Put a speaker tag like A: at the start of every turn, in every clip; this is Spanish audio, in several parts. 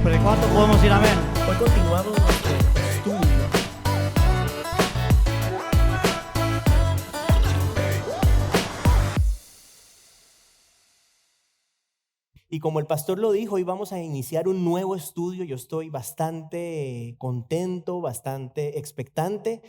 A: Pero ¿cuánto podemos decir amén?
B: Hoy continuamos nuestro estudio.
C: Y como el pastor lo dijo, hoy vamos a iniciar un nuevo estudio. Yo estoy bastante contento, bastante expectante.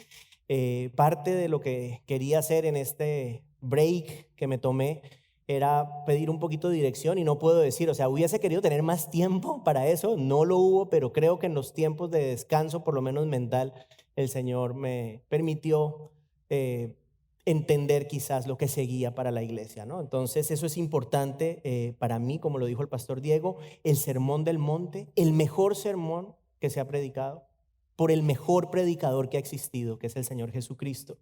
C: Parte de lo que quería hacer en este break que me tomé era pedir un poquito de dirección y no puedo decir, o sea, hubiese querido tener más tiempo para eso, no lo hubo, pero creo que en los tiempos de descanso, por lo menos mental, el Señor me permitió entender quizás lo que seguía para la iglesia, ¿no? Entonces eso es importante para mí, como lo dijo el pastor Diego, el Sermón del Monte, el mejor sermón que se ha predicado por el mejor predicador que ha existido, que es el Señor Jesucristo.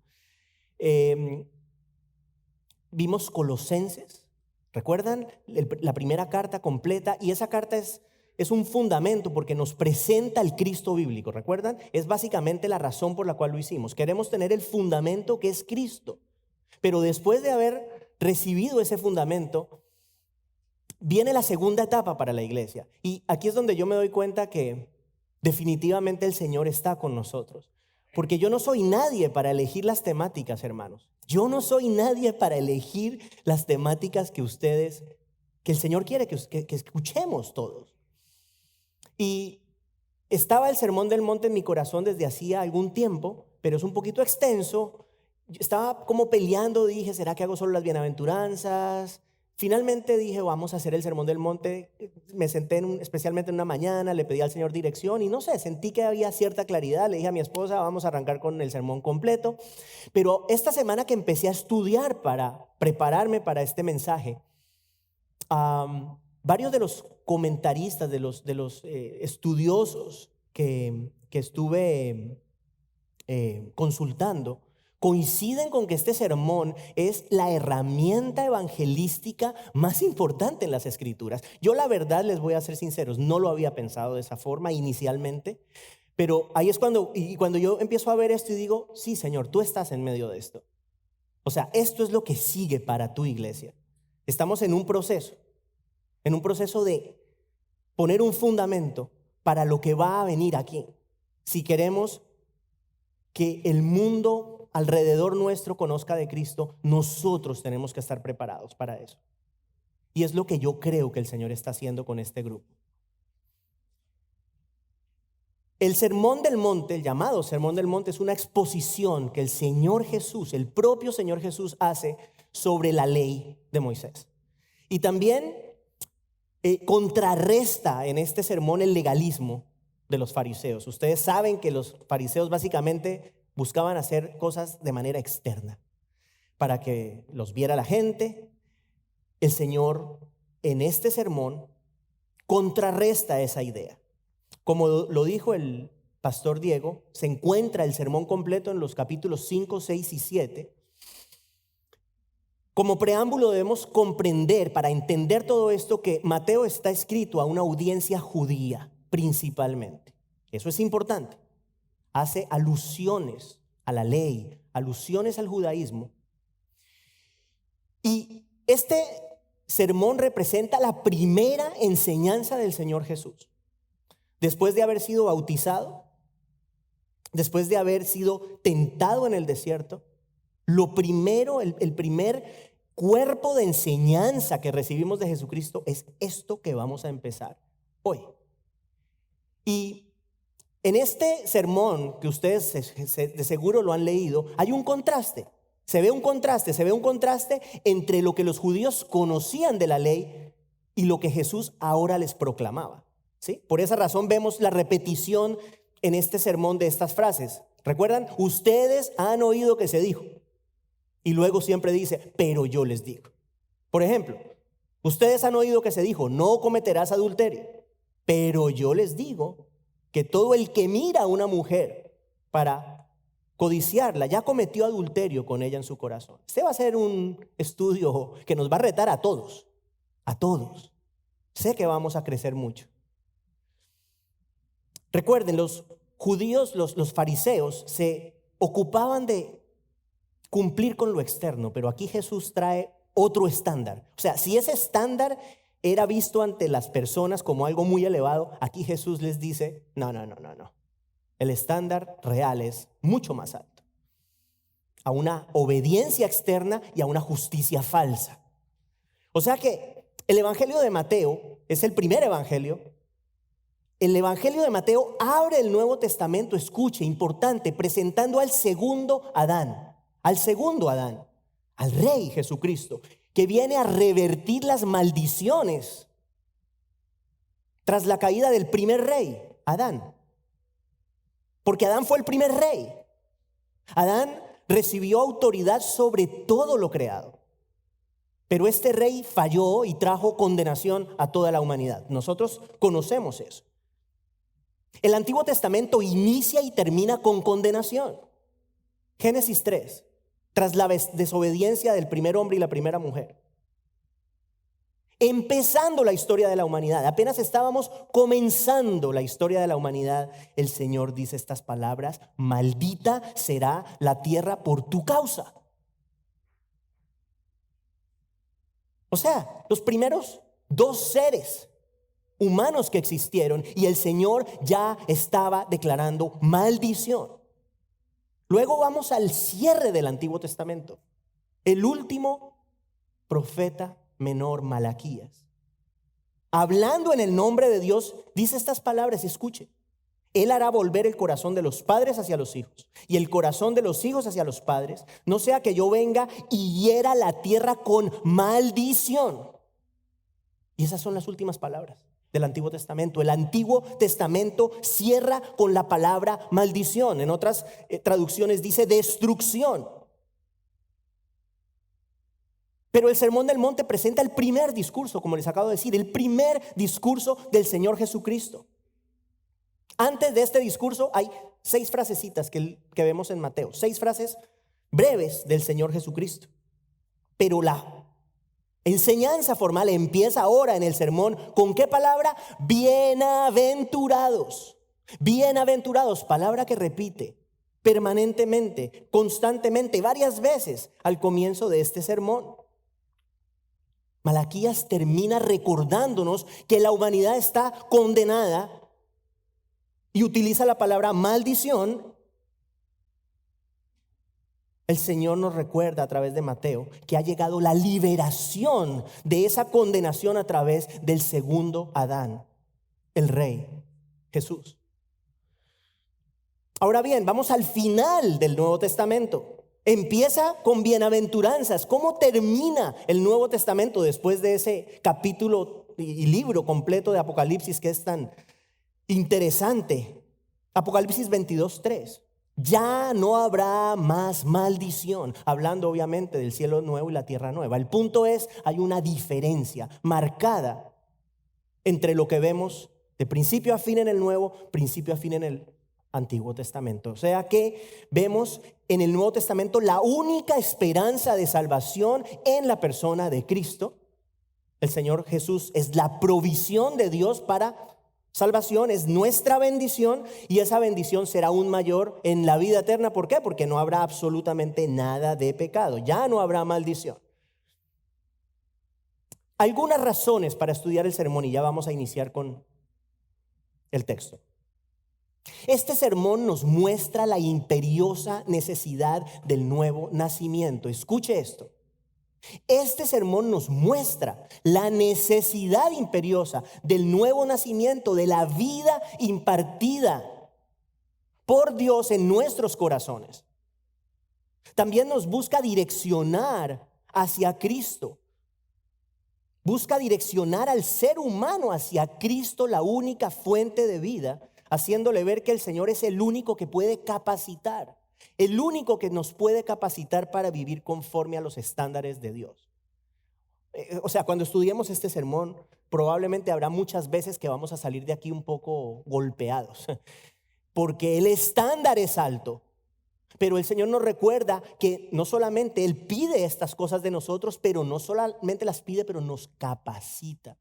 C: Vimos Colosenses, ¿recuerdan? La primera carta completa, y esa carta es un fundamento porque nos presenta el Cristo bíblico, ¿recuerdan? Es básicamente la razón por la cual lo hicimos. Queremos tener el fundamento que es Cristo, pero después de haber recibido ese fundamento, viene la segunda etapa para la iglesia. Y aquí es donde yo me doy cuenta que definitivamente el Señor está con nosotros. Porque yo no soy nadie para elegir las temáticas, hermanos. Yo no soy nadie para elegir las temáticas que el Señor quiere que escuchemos todos. Y estaba el Sermón del Monte en mi corazón desde hacía algún tiempo, pero es un poquito extenso. Yo estaba como peleando, dije, ¿será que hago solo las bienaventuranzas? Finalmente dije, vamos a hacer el Sermón del Monte. Me senté especialmente en una mañana, le pedí al Señor dirección y no sé, sentí que había cierta claridad. Le dije a mi esposa, vamos a arrancar con el sermón completo. Pero esta semana que empecé a estudiar para prepararme para este mensaje, varios de los comentaristas, de los estudiosos que estuve consultando, coinciden con que este sermón es la herramienta evangelística más importante en las Escrituras. Yo la verdad, les voy a ser sinceros, no lo había pensado de esa forma inicialmente, pero ahí es cuando yo empiezo a ver esto y digo, sí, Señor, tú estás en medio de esto. O sea, esto es lo que sigue para tu iglesia. Estamos en un proceso de poner un fundamento para lo que va a venir aquí. Si queremos que el mundo alrededor nuestro conozca de Cristo, nosotros tenemos que estar preparados para eso. Y es lo que yo creo que el Señor está haciendo con este grupo. El Sermón del Monte, el llamado Sermón del Monte, es una exposición que el Señor Jesús, el propio Señor Jesús, hace sobre la ley de Moisés. Y también contrarresta en este sermón el legalismo de los fariseos. Ustedes saben que los fariseos básicamente buscaban hacer cosas de manera externa para que los viera la gente. El Señor en este sermón contrarresta esa idea. Como lo dijo el pastor Diego, se encuentra el sermón completo en los capítulos 5, 6 y 7. Como preámbulo debemos comprender, para entender todo esto, que Mateo está escrito a una audiencia judía principalmente. Eso es importante. Hace alusiones a la ley, alusiones al judaísmo. Y este sermón representa la primera enseñanza del Señor Jesús. Después de haber sido bautizado, después de haber sido tentado en el desierto, lo primero, el primer cuerpo de enseñanza que recibimos de Jesucristo es esto que vamos a empezar hoy. Y en este sermón, que ustedes de seguro lo han leído, hay un contraste. Se ve un contraste entre lo que los judíos conocían de la ley y lo que Jesús ahora les proclamaba, ¿sí? Por esa razón vemos la repetición en este sermón de estas frases. ¿Recuerdan? Ustedes han oído que se dijo. Y luego siempre dice, pero yo les digo. Por ejemplo, ustedes han oído que se dijo, no cometerás adulterio. Pero yo les digo que todo el que mira a una mujer para codiciarla ya cometió adulterio con ella en su corazón. Este va a ser un estudio que nos va a retar a todos. A todos. Sé que vamos a crecer mucho. Recuerden, los judíos, los fariseos, se ocupaban de cumplir con lo externo, pero aquí Jesús trae otro estándar. O sea, si ese estándar era visto ante las personas como algo muy elevado, aquí Jesús les dice, no. El estándar real es mucho más alto. A una obediencia externa y a una justicia falsa. O sea que el evangelio de Mateo es el primer evangelio. El evangelio de Mateo abre el Nuevo Testamento, escuche, importante, presentando al segundo Adán, al Rey Jesucristo, que viene a revertir las maldiciones tras la caída del primer rey, Adán. Porque Adán fue el primer rey. Adán recibió autoridad sobre todo lo creado. Pero este rey falló y trajo condenación a toda la humanidad. Nosotros conocemos eso. El Antiguo Testamento inicia y termina con condenación. Génesis 3, tras la desobediencia del primer hombre y la primera mujer. Empezando la historia de la humanidad, apenas estábamos comenzando la historia de la humanidad, el Señor dice estas palabras: maldita será la tierra por tu causa. O sea, los primeros dos seres humanos que existieron, y el Señor ya estaba declarando maldición. Luego vamos al cierre del Antiguo Testamento. El último profeta menor, Malaquías, hablando en el nombre de Dios, dice estas palabras, escuche: Él hará volver el corazón de los padres hacia los hijos y el corazón de los hijos hacia los padres, no sea que yo venga y hiera la tierra con maldición. Y esas son las últimas palabras del Antiguo Testamento. El Antiguo Testamento cierra con la palabra maldición. En otras traducciones dice destrucción. Pero el Sermón del Monte presenta el primer discurso, como les acabo de decir, el primer discurso del Señor Jesucristo. Antes de este discurso hay 6 frasecitas que vemos en Mateo, 6 frases breves del Señor Jesucristo. Pero la enseñanza formal empieza ahora en el sermón. ¿Con qué palabra? Bienaventurados. Bienaventurados, palabra que repite permanentemente, constantemente, varias veces al comienzo de este sermón. Malaquías termina recordándonos que la humanidad está condenada y utiliza la palabra maldición. El Señor nos recuerda a través de Mateo que ha llegado la liberación de esa condenación a través del segundo Adán, el Rey Jesús. Ahora bien, vamos al final del Nuevo Testamento. Empieza con bienaventuranzas. ¿Cómo termina el Nuevo Testamento después de ese capítulo y libro completo de Apocalipsis que es tan interesante? Apocalipsis 22:3. Ya no habrá más maldición. Hablando obviamente del cielo nuevo y la tierra nueva. El punto es, hay una diferencia marcada entre lo que vemos de principio a fin en el Nuevo, principio a fin en el Antiguo Testamento. O sea que vemos en el Nuevo Testamento la única esperanza de salvación en la persona de Cristo. El Señor Jesús es la provisión de Dios para salvación, es nuestra bendición, y esa bendición será aún mayor en la vida eterna. ¿Por qué? Porque no habrá absolutamente nada de pecado, ya no habrá maldición. Algunas razones para estudiar el sermón, y ya vamos a iniciar con el texto. Este sermón nos muestra la imperiosa necesidad del nuevo nacimiento. Escuche esto. Este sermón nos muestra la necesidad imperiosa del nuevo nacimiento, de la vida impartida por Dios en nuestros corazones. También nos busca direccionar hacia Cristo. Busca direccionar al ser humano hacia Cristo, la única fuente de vida, haciéndole ver que el Señor es el único que puede capacitar, el único que nos puede capacitar para vivir conforme a los estándares de Dios. O sea, cuando estudiemos este sermón, probablemente habrá muchas veces que vamos a salir de aquí un poco golpeados, porque el estándar es alto. Pero el Señor nos recuerda que no solamente Él pide estas cosas de nosotros, pero no solamente las pide, pero nos capacita.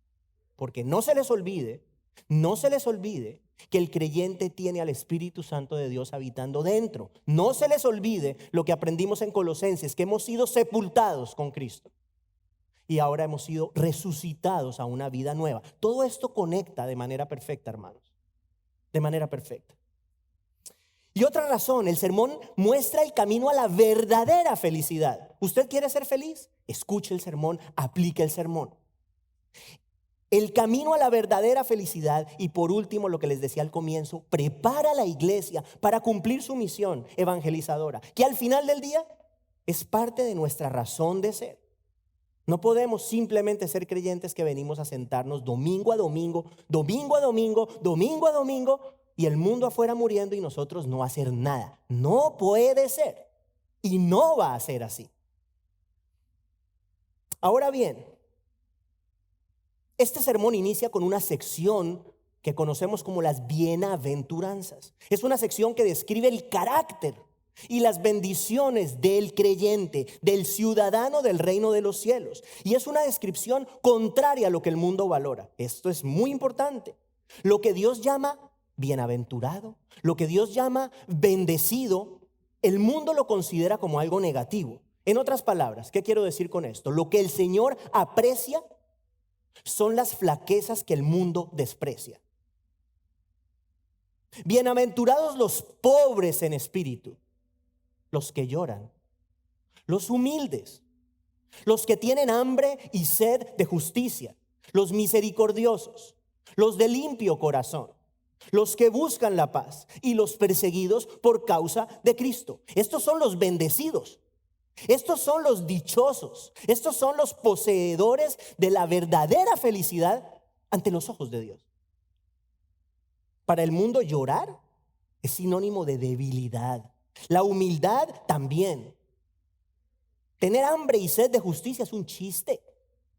C: Porque no se les olvide que el creyente tiene al Espíritu Santo de Dios habitando dentro. No se les olvide lo que aprendimos en Colosenses, que hemos sido sepultados con Cristo. y ahora hemos sido resucitados a una vida nueva. Todo esto conecta de manera perfecta, hermanos, de manera perfecta. Y otra razón, el sermón muestra el camino a la verdadera felicidad. ¿Usted quiere ser feliz? Escuche el sermón, aplique el sermón. El camino a la verdadera felicidad, y por último, lo que les decía al comienzo, prepara a la iglesia para cumplir su misión evangelizadora, que al final del día es parte de nuestra razón de ser. No podemos simplemente ser creyentes que venimos a sentarnos domingo a domingo, domingo a domingo, domingo a domingo, y el mundo afuera muriendo y nosotros no hacer nada. No puede ser, y no va a ser así. Ahora bien, este sermón inicia con una sección que conocemos como las bienaventuranzas. Es una sección que describe el carácter y las bendiciones del creyente, del ciudadano del reino de los cielos. Y es una descripción contraria a lo que el mundo valora. Esto es muy importante. Lo que Dios llama bienaventurado, lo que Dios llama bendecido, el mundo lo considera como algo negativo. En otras palabras, ¿qué quiero decir con esto? Lo que el Señor aprecia son las flaquezas que el mundo desprecia. Bienaventurados los pobres en espíritu, los que lloran, los humildes, los que tienen hambre y sed de justicia, los misericordiosos, los de limpio corazón, los que buscan la paz y los perseguidos por causa de Cristo. Estos son los bendecidos. Estos son los dichosos. Estos son los poseedores de la verdadera felicidad ante los ojos de Dios. Para el mundo, llorar es sinónimo de debilidad. La humildad también. Tener hambre y sed de justicia es un chiste.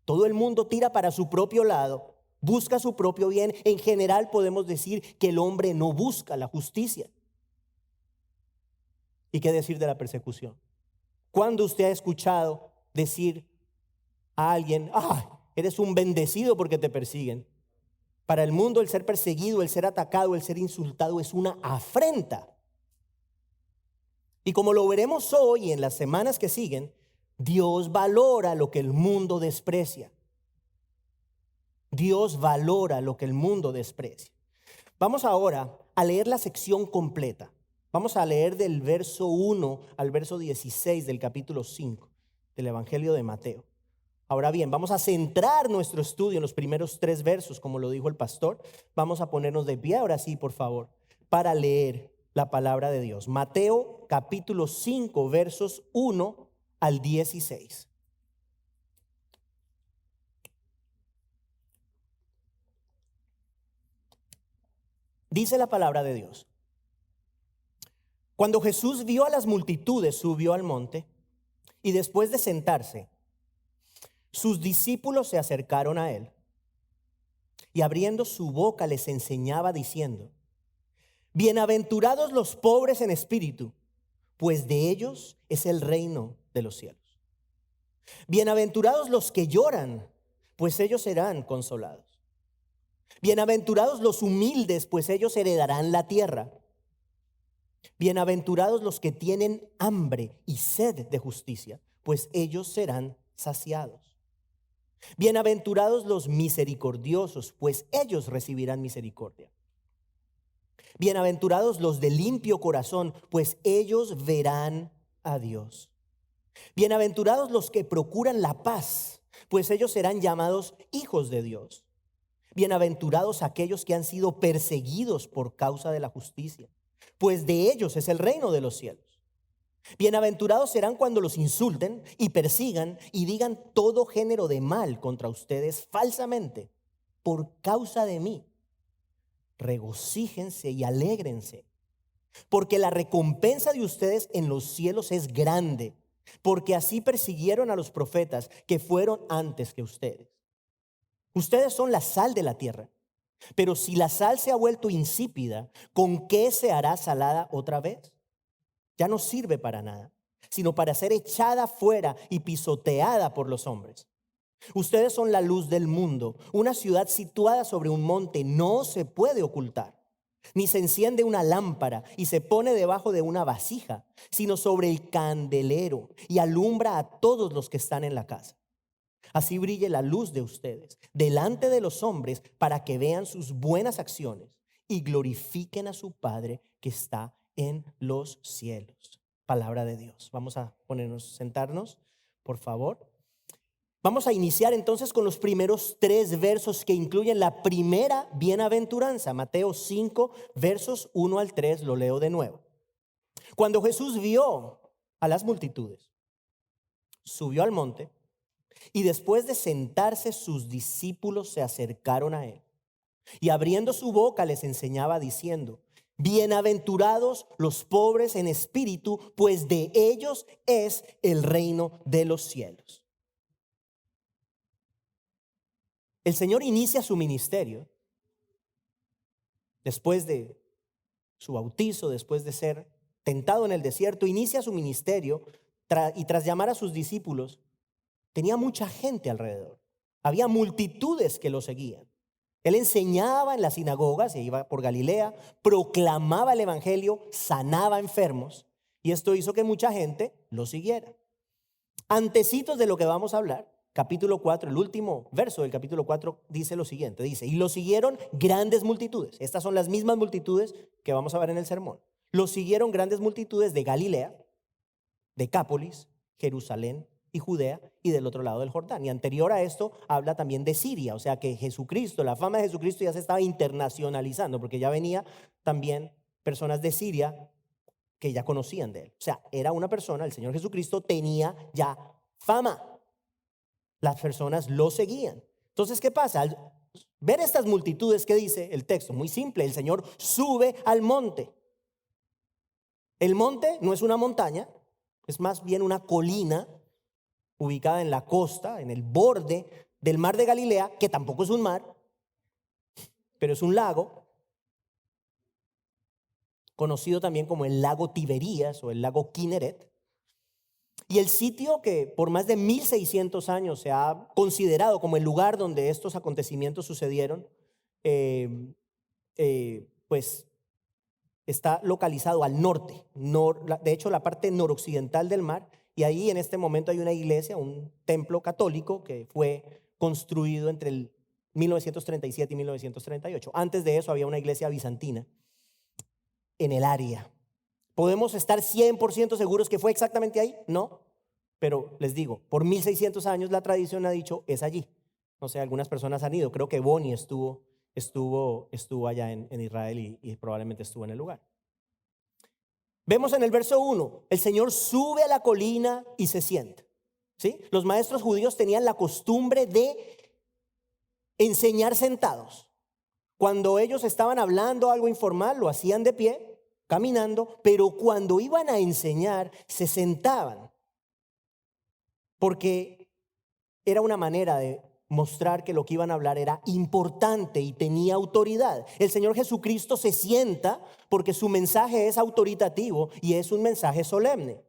C: Todo el mundo tira para su propio lado, busca su propio bien. En general podemos decir que el hombre no busca la justicia. ¿Y qué decir de la persecución? ¿Cuándo usted ha escuchado decir a alguien, eres un bendecido porque te persiguen? Para el mundo, el ser perseguido, el ser atacado, el ser insultado es una afrenta. Y como lo veremos hoy y en las semanas que siguen, Dios valora lo que el mundo desprecia. Dios valora lo que el mundo desprecia. Vamos ahora a leer la sección completa. Vamos a leer del verso 1 al verso 16 del capítulo 5 del Evangelio de Mateo. Ahora bien, vamos a centrar nuestro estudio en los primeros 3 versos, como lo dijo el pastor. Vamos a ponernos de pie, ahora sí, por favor, para leer la palabra de Dios. Mateo capítulo 5, versos 1 al 16. Dice la palabra de Dios. Cuando Jesús vio a las multitudes, subió al monte y después de sentarse, sus discípulos se acercaron a él y abriendo su boca les enseñaba diciendo: bienaventurados los pobres en espíritu, pues de ellos es el reino de los cielos. Bienaventurados los que lloran, pues ellos serán consolados. Bienaventurados los humildes, pues ellos heredarán la tierra. Bienaventurados los que tienen hambre y sed de justicia, pues ellos serán saciados. Bienaventurados los misericordiosos, pues ellos recibirán misericordia. Bienaventurados los de limpio corazón, pues ellos verán a Dios. Bienaventurados los que procuran la paz, pues ellos serán llamados hijos de Dios. Bienaventurados aquellos que han sido perseguidos por causa de la justicia, pues de ellos es el reino de los cielos. Bienaventurados serán cuando los insulten y persigan y digan todo género de mal contra ustedes falsamente por causa de mí. Regocíjense y alégrense, porque la recompensa de ustedes en los cielos es grande, porque así persiguieron a los profetas que fueron antes que ustedes. Ustedes son la sal de la tierra, pero si la sal se ha vuelto insípida, ¿con qué se hará salada otra vez? Ya no sirve para nada, sino para ser echada fuera y pisoteada por los hombres. Ustedes son la luz del mundo. Una ciudad situada sobre un monte no se puede ocultar, ni se enciende una lámpara y se pone debajo de una vasija, sino sobre el candelero y alumbra a todos los que están en la casa. Así brille la luz de ustedes delante de los hombres para que vean sus buenas acciones y glorifiquen a su Padre que está en los cielos. Palabra de Dios. Vamos a sentarnos, por favor. Vamos a iniciar entonces con los primeros 3 versos que incluyen la primera bienaventuranza. Mateo 5, versos 1 al 3, lo leo de nuevo. Cuando Jesús vio a las multitudes, subió al monte y después de sentarse sus discípulos se acercaron a él. Y abriendo su boca les enseñaba diciendo: bienaventurados los pobres en espíritu, pues de ellos es el reino de los cielos. El Señor inicia su ministerio después de su bautizo, después de ser tentado en el desierto, inicia su ministerio y tras llamar a sus discípulos, tenía mucha gente alrededor. Había multitudes que lo seguían. Él enseñaba en las sinagogas, se iba por Galilea, proclamaba el evangelio, sanaba enfermos, y esto hizo que mucha gente lo siguiera. Antecitos de lo que vamos a hablar, capítulo 4, el último verso del capítulo 4 dice lo siguiente, dice: y lo siguieron grandes multitudes. Estas son las mismas multitudes que vamos a ver en el sermón. Lo siguieron grandes multitudes de Galilea, Decápolis, Jerusalén y Judea y del otro lado del Jordán. Y anterior a esto habla también de Siria, o sea que Jesucristo, la fama de Jesucristo ya se estaba internacionalizando porque ya venía también personas de Siria que ya conocían de él. O sea, era una persona, el Señor Jesucristo tenía ya fama. Las personas lo seguían. Entonces, ¿qué pasa? Al ver estas multitudes, ¿qué dice el texto? Muy simple, el Señor sube al monte. El monte no es una montaña, es más bien una colina ubicada en la costa, en el borde del mar de Galilea, que tampoco es un mar, pero es un lago, conocido también como el lago Tiberías o el lago Kineret. Y el sitio que por más de 1600 años se ha considerado como el lugar donde estos acontecimientos sucedieron, pues está localizado al norte, de hecho la parte noroccidental del mar, y ahí en este momento hay una iglesia, un templo católico que fue construido entre el 1937 y 1938. Antes de eso había una iglesia bizantina en el área. ¿Podemos estar 100% seguros que fue exactamente ahí? No, pero les digo, por 1600 años la tradición ha dicho es allí. No sé, algunas personas han ido, creo que Bonnie estuvo allá en Israel y probablemente estuvo en el lugar. Vemos en el verso 1, el Señor sube a la colina y se sienta. ¿Sí? Los maestros judíos tenían la costumbre de enseñar sentados. Cuando ellos estaban hablando algo informal, lo hacían de pie, caminando, pero cuando iban a enseñar, se sentaban. Porque era una manera de mostrar que lo que iban a hablar era importante y tenía autoridad. El Señor Jesucristo se sienta porque su mensaje es autoritativo y es un mensaje solemne.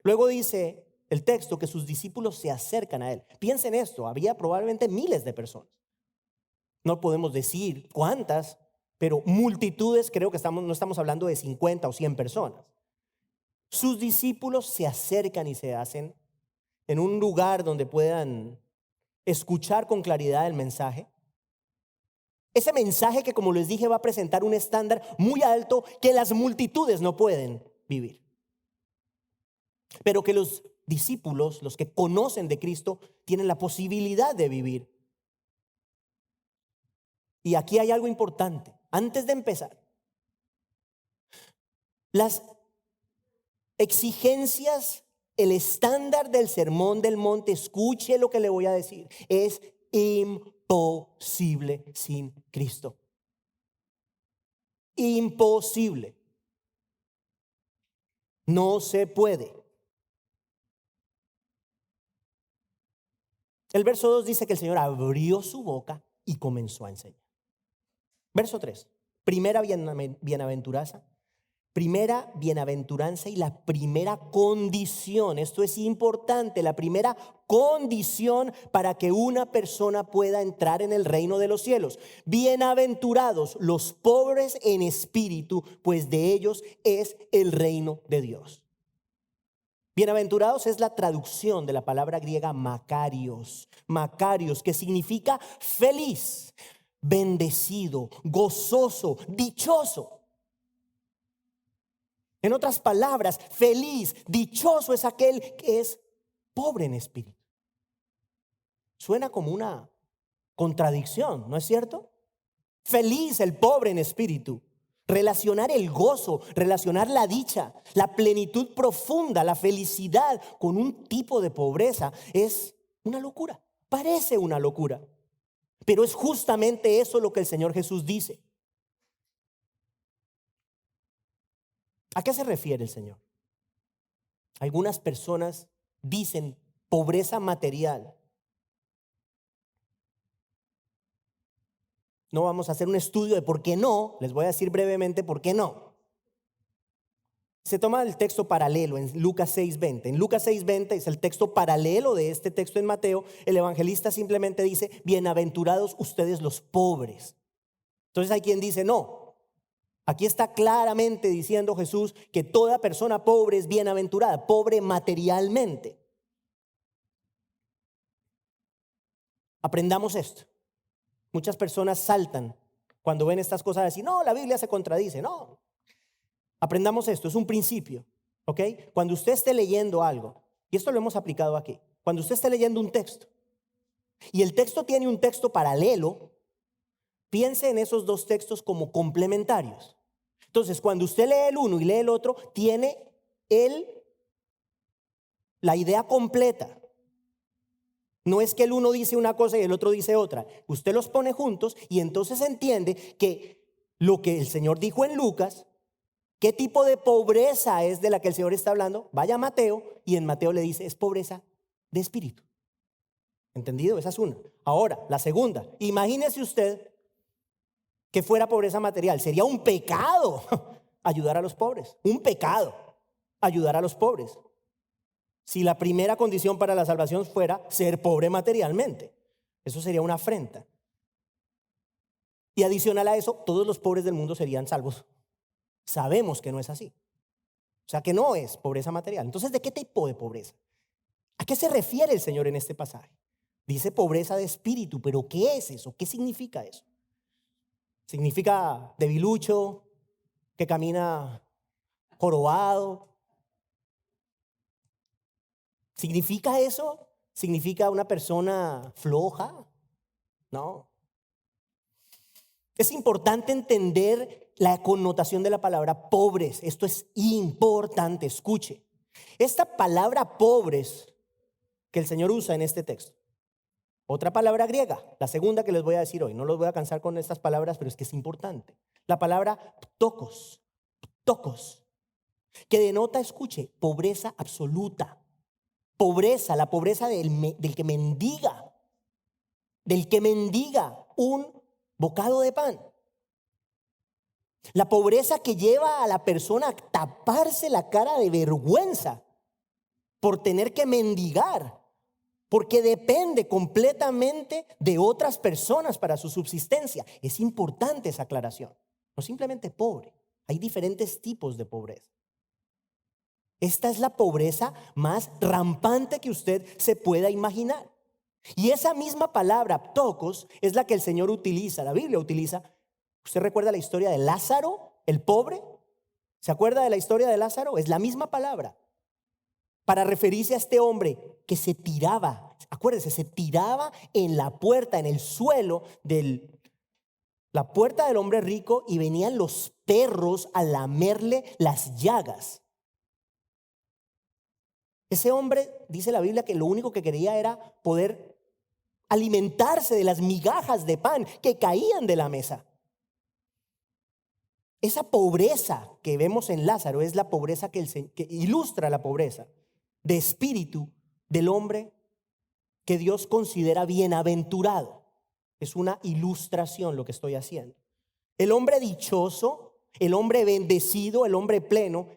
C: Luego dice el texto que sus discípulos se acercan a él. Piensen esto, había probablemente miles de personas. No podemos decir cuántas, pero multitudes, creo que no estamos hablando de 50 o 100 personas. Sus discípulos se acercan y se hacen en un lugar donde puedan escuchar con claridad el mensaje. Ese mensaje que, como les dije, va a presentar un estándar muy alto que las multitudes no pueden vivir. Pero que los discípulos, los que conocen de Cristo, tienen la posibilidad de vivir. Y aquí hay algo importante. Antes de empezar, las exigencias, el estándar del sermón del monte, escuche lo que le voy a decir, es imposible sin Cristo. Imposible. No se puede. El verso 2 dice que el Señor abrió su boca y comenzó a enseñar. Verso 3, primera bienaventuranza. Primera bienaventuranza y la primera condición, esto es importante, la primera condición para que una persona pueda entrar en el reino de los cielos. Bienaventurados los pobres en espíritu, pues de ellos es el reino de Dios. Bienaventurados es la traducción de la palabra griega Makarios. Makarios, que significa feliz, bendecido, gozoso, dichoso. En otras palabras, feliz, dichoso es aquel que es pobre en espíritu. Suena como una contradicción, ¿no es cierto? Feliz el pobre en espíritu. Relacionar el gozo, relacionar la dicha, la plenitud profunda, la felicidad con un tipo de pobreza es una locura. Parece una locura. Pero es justamente eso lo que el Señor Jesús dice. ¿A qué se refiere el Señor? Algunas personas dicen pobreza material. No vamos a hacer un estudio de por qué no, les voy a decir brevemente por qué no. Se toma el texto paralelo en Lucas 6:20. En Lucas 6:20 es el texto paralelo de este texto en Mateo. El evangelista simplemente dice, bienaventurados ustedes los pobres. Entonces hay quien dice, no, aquí está claramente diciendo Jesús que toda persona pobre es bienaventurada, pobre materialmente. Aprendamos esto. Muchas personas saltan cuando ven estas cosas a decir, no, la Biblia se contradice. No, aprendamos esto, es un principio, ¿ok? Cuando usted esté leyendo algo, y esto lo hemos aplicado aquí, cuando usted esté leyendo un texto y el texto tiene un texto paralelo, piense en esos dos textos como complementarios. Entonces, cuando usted lee el uno y lee el otro, tiene la idea completa. No es que el uno dice una cosa y el otro dice otra. Usted los pone juntos y entonces entiende que lo que el Señor dijo en Lucas, qué tipo de pobreza es de la que el Señor está hablando, vaya a Mateo y en Mateo le dice, es pobreza de espíritu. ¿Entendido? Esa es una. Ahora, la segunda, imagínese usted que fuera pobreza material. Sería un pecado ayudar a los pobres. Un pecado ayudar a los pobres. Si la primera condición para la salvación fuera ser pobre materialmente, eso sería una afrenta. Y adicional a eso, todos los pobres del mundo serían salvos. Sabemos que no es así. O sea, que no es pobreza material. Entonces, ¿de qué tipo de pobreza? ¿A qué se refiere el Señor en este pasaje? Dice pobreza de espíritu, pero ¿qué es eso? ¿Qué significa eso? ¿Significa debilucho, que camina jorobado? ¿Significa eso? ¿Significa una persona floja? No. Es importante entender la connotación de la palabra pobres. Esto es importante, escuche. Esta palabra pobres que el Señor usa en este texto, otra palabra griega, la segunda que les voy a decir hoy, no los voy a cansar con estas palabras, pero es que es importante. La palabra ptokos, que denota, escuche, pobreza absoluta. Pobreza, la pobreza del que mendiga un bocado de pan. La pobreza que lleva a la persona a taparse la cara de vergüenza por tener que mendigar, porque depende completamente de otras personas para su subsistencia. Es importante esa aclaración. No simplemente pobre, hay diferentes tipos de pobreza. Esta es la pobreza más rampante que usted se pueda imaginar. Y esa misma palabra, ptokos, es la que el Señor utiliza, la Biblia utiliza. ¿Usted recuerda la historia de Lázaro, el pobre? ¿Se acuerda de la historia de Lázaro? Es la misma palabra para referirse a este hombre que se tiraba, acuérdese, se tiraba en la puerta, en el suelo de la puerta del hombre rico y venían los perros a lamerle las llagas. Ese hombre, dice la Biblia, que lo único que quería era poder alimentarse de las migajas de pan que caían de la mesa. Esa pobreza que vemos en Lázaro es la pobreza que ilustra la pobreza de espíritu del hombre que Dios considera bienaventurado. Es una ilustración lo que estoy haciendo. El hombre dichoso, el hombre bendecido, el hombre pleno,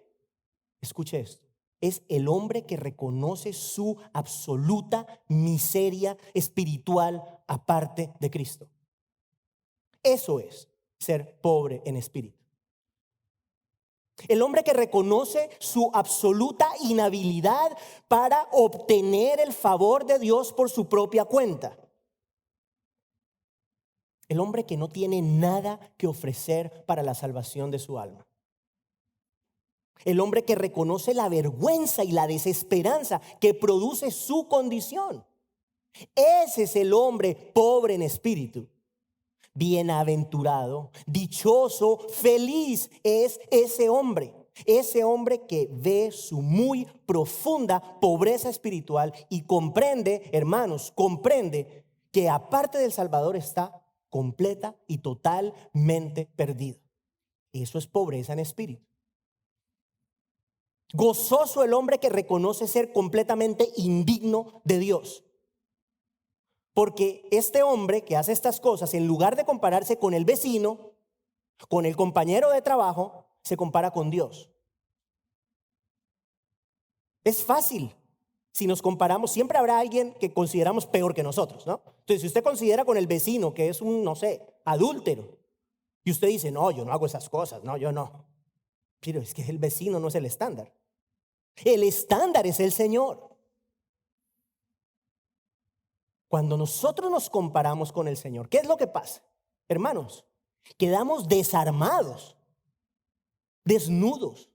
C: escuche esto. Es el hombre que reconoce su absoluta miseria espiritual aparte de Cristo. Eso es ser pobre en espíritu. El hombre que reconoce su absoluta inhabilidad para obtener el favor de Dios por su propia cuenta. El hombre que no tiene nada que ofrecer para la salvación de su alma. El hombre que reconoce la vergüenza y la desesperanza que produce su condición. Ese es el hombre pobre en espíritu. Bienaventurado, dichoso, feliz es ese hombre. Ese hombre que ve su muy profunda pobreza espiritual y comprende, hermanos, comprende que aparte del Salvador está completa y totalmente perdido. Eso es pobreza en espíritu. Gozoso el hombre que reconoce ser completamente indigno de Dios. Porque este hombre que hace estas cosas, en lugar de compararse con el vecino, con el compañero de trabajo, se compara con Dios. Es fácil. Si nos comparamos, siempre habrá alguien que consideramos peor que nosotros, ¿no? Entonces, si usted considera con el vecino que es un, no sé, adúltero, y usted dice, no, yo no hago esas cosas, no, yo no. Pero es que el vecino no es el estándar. El estándar es el Señor. Cuando nosotros nos comparamos con el Señor, ¿qué es lo que pasa? Hermanos, quedamos desarmados, desnudos.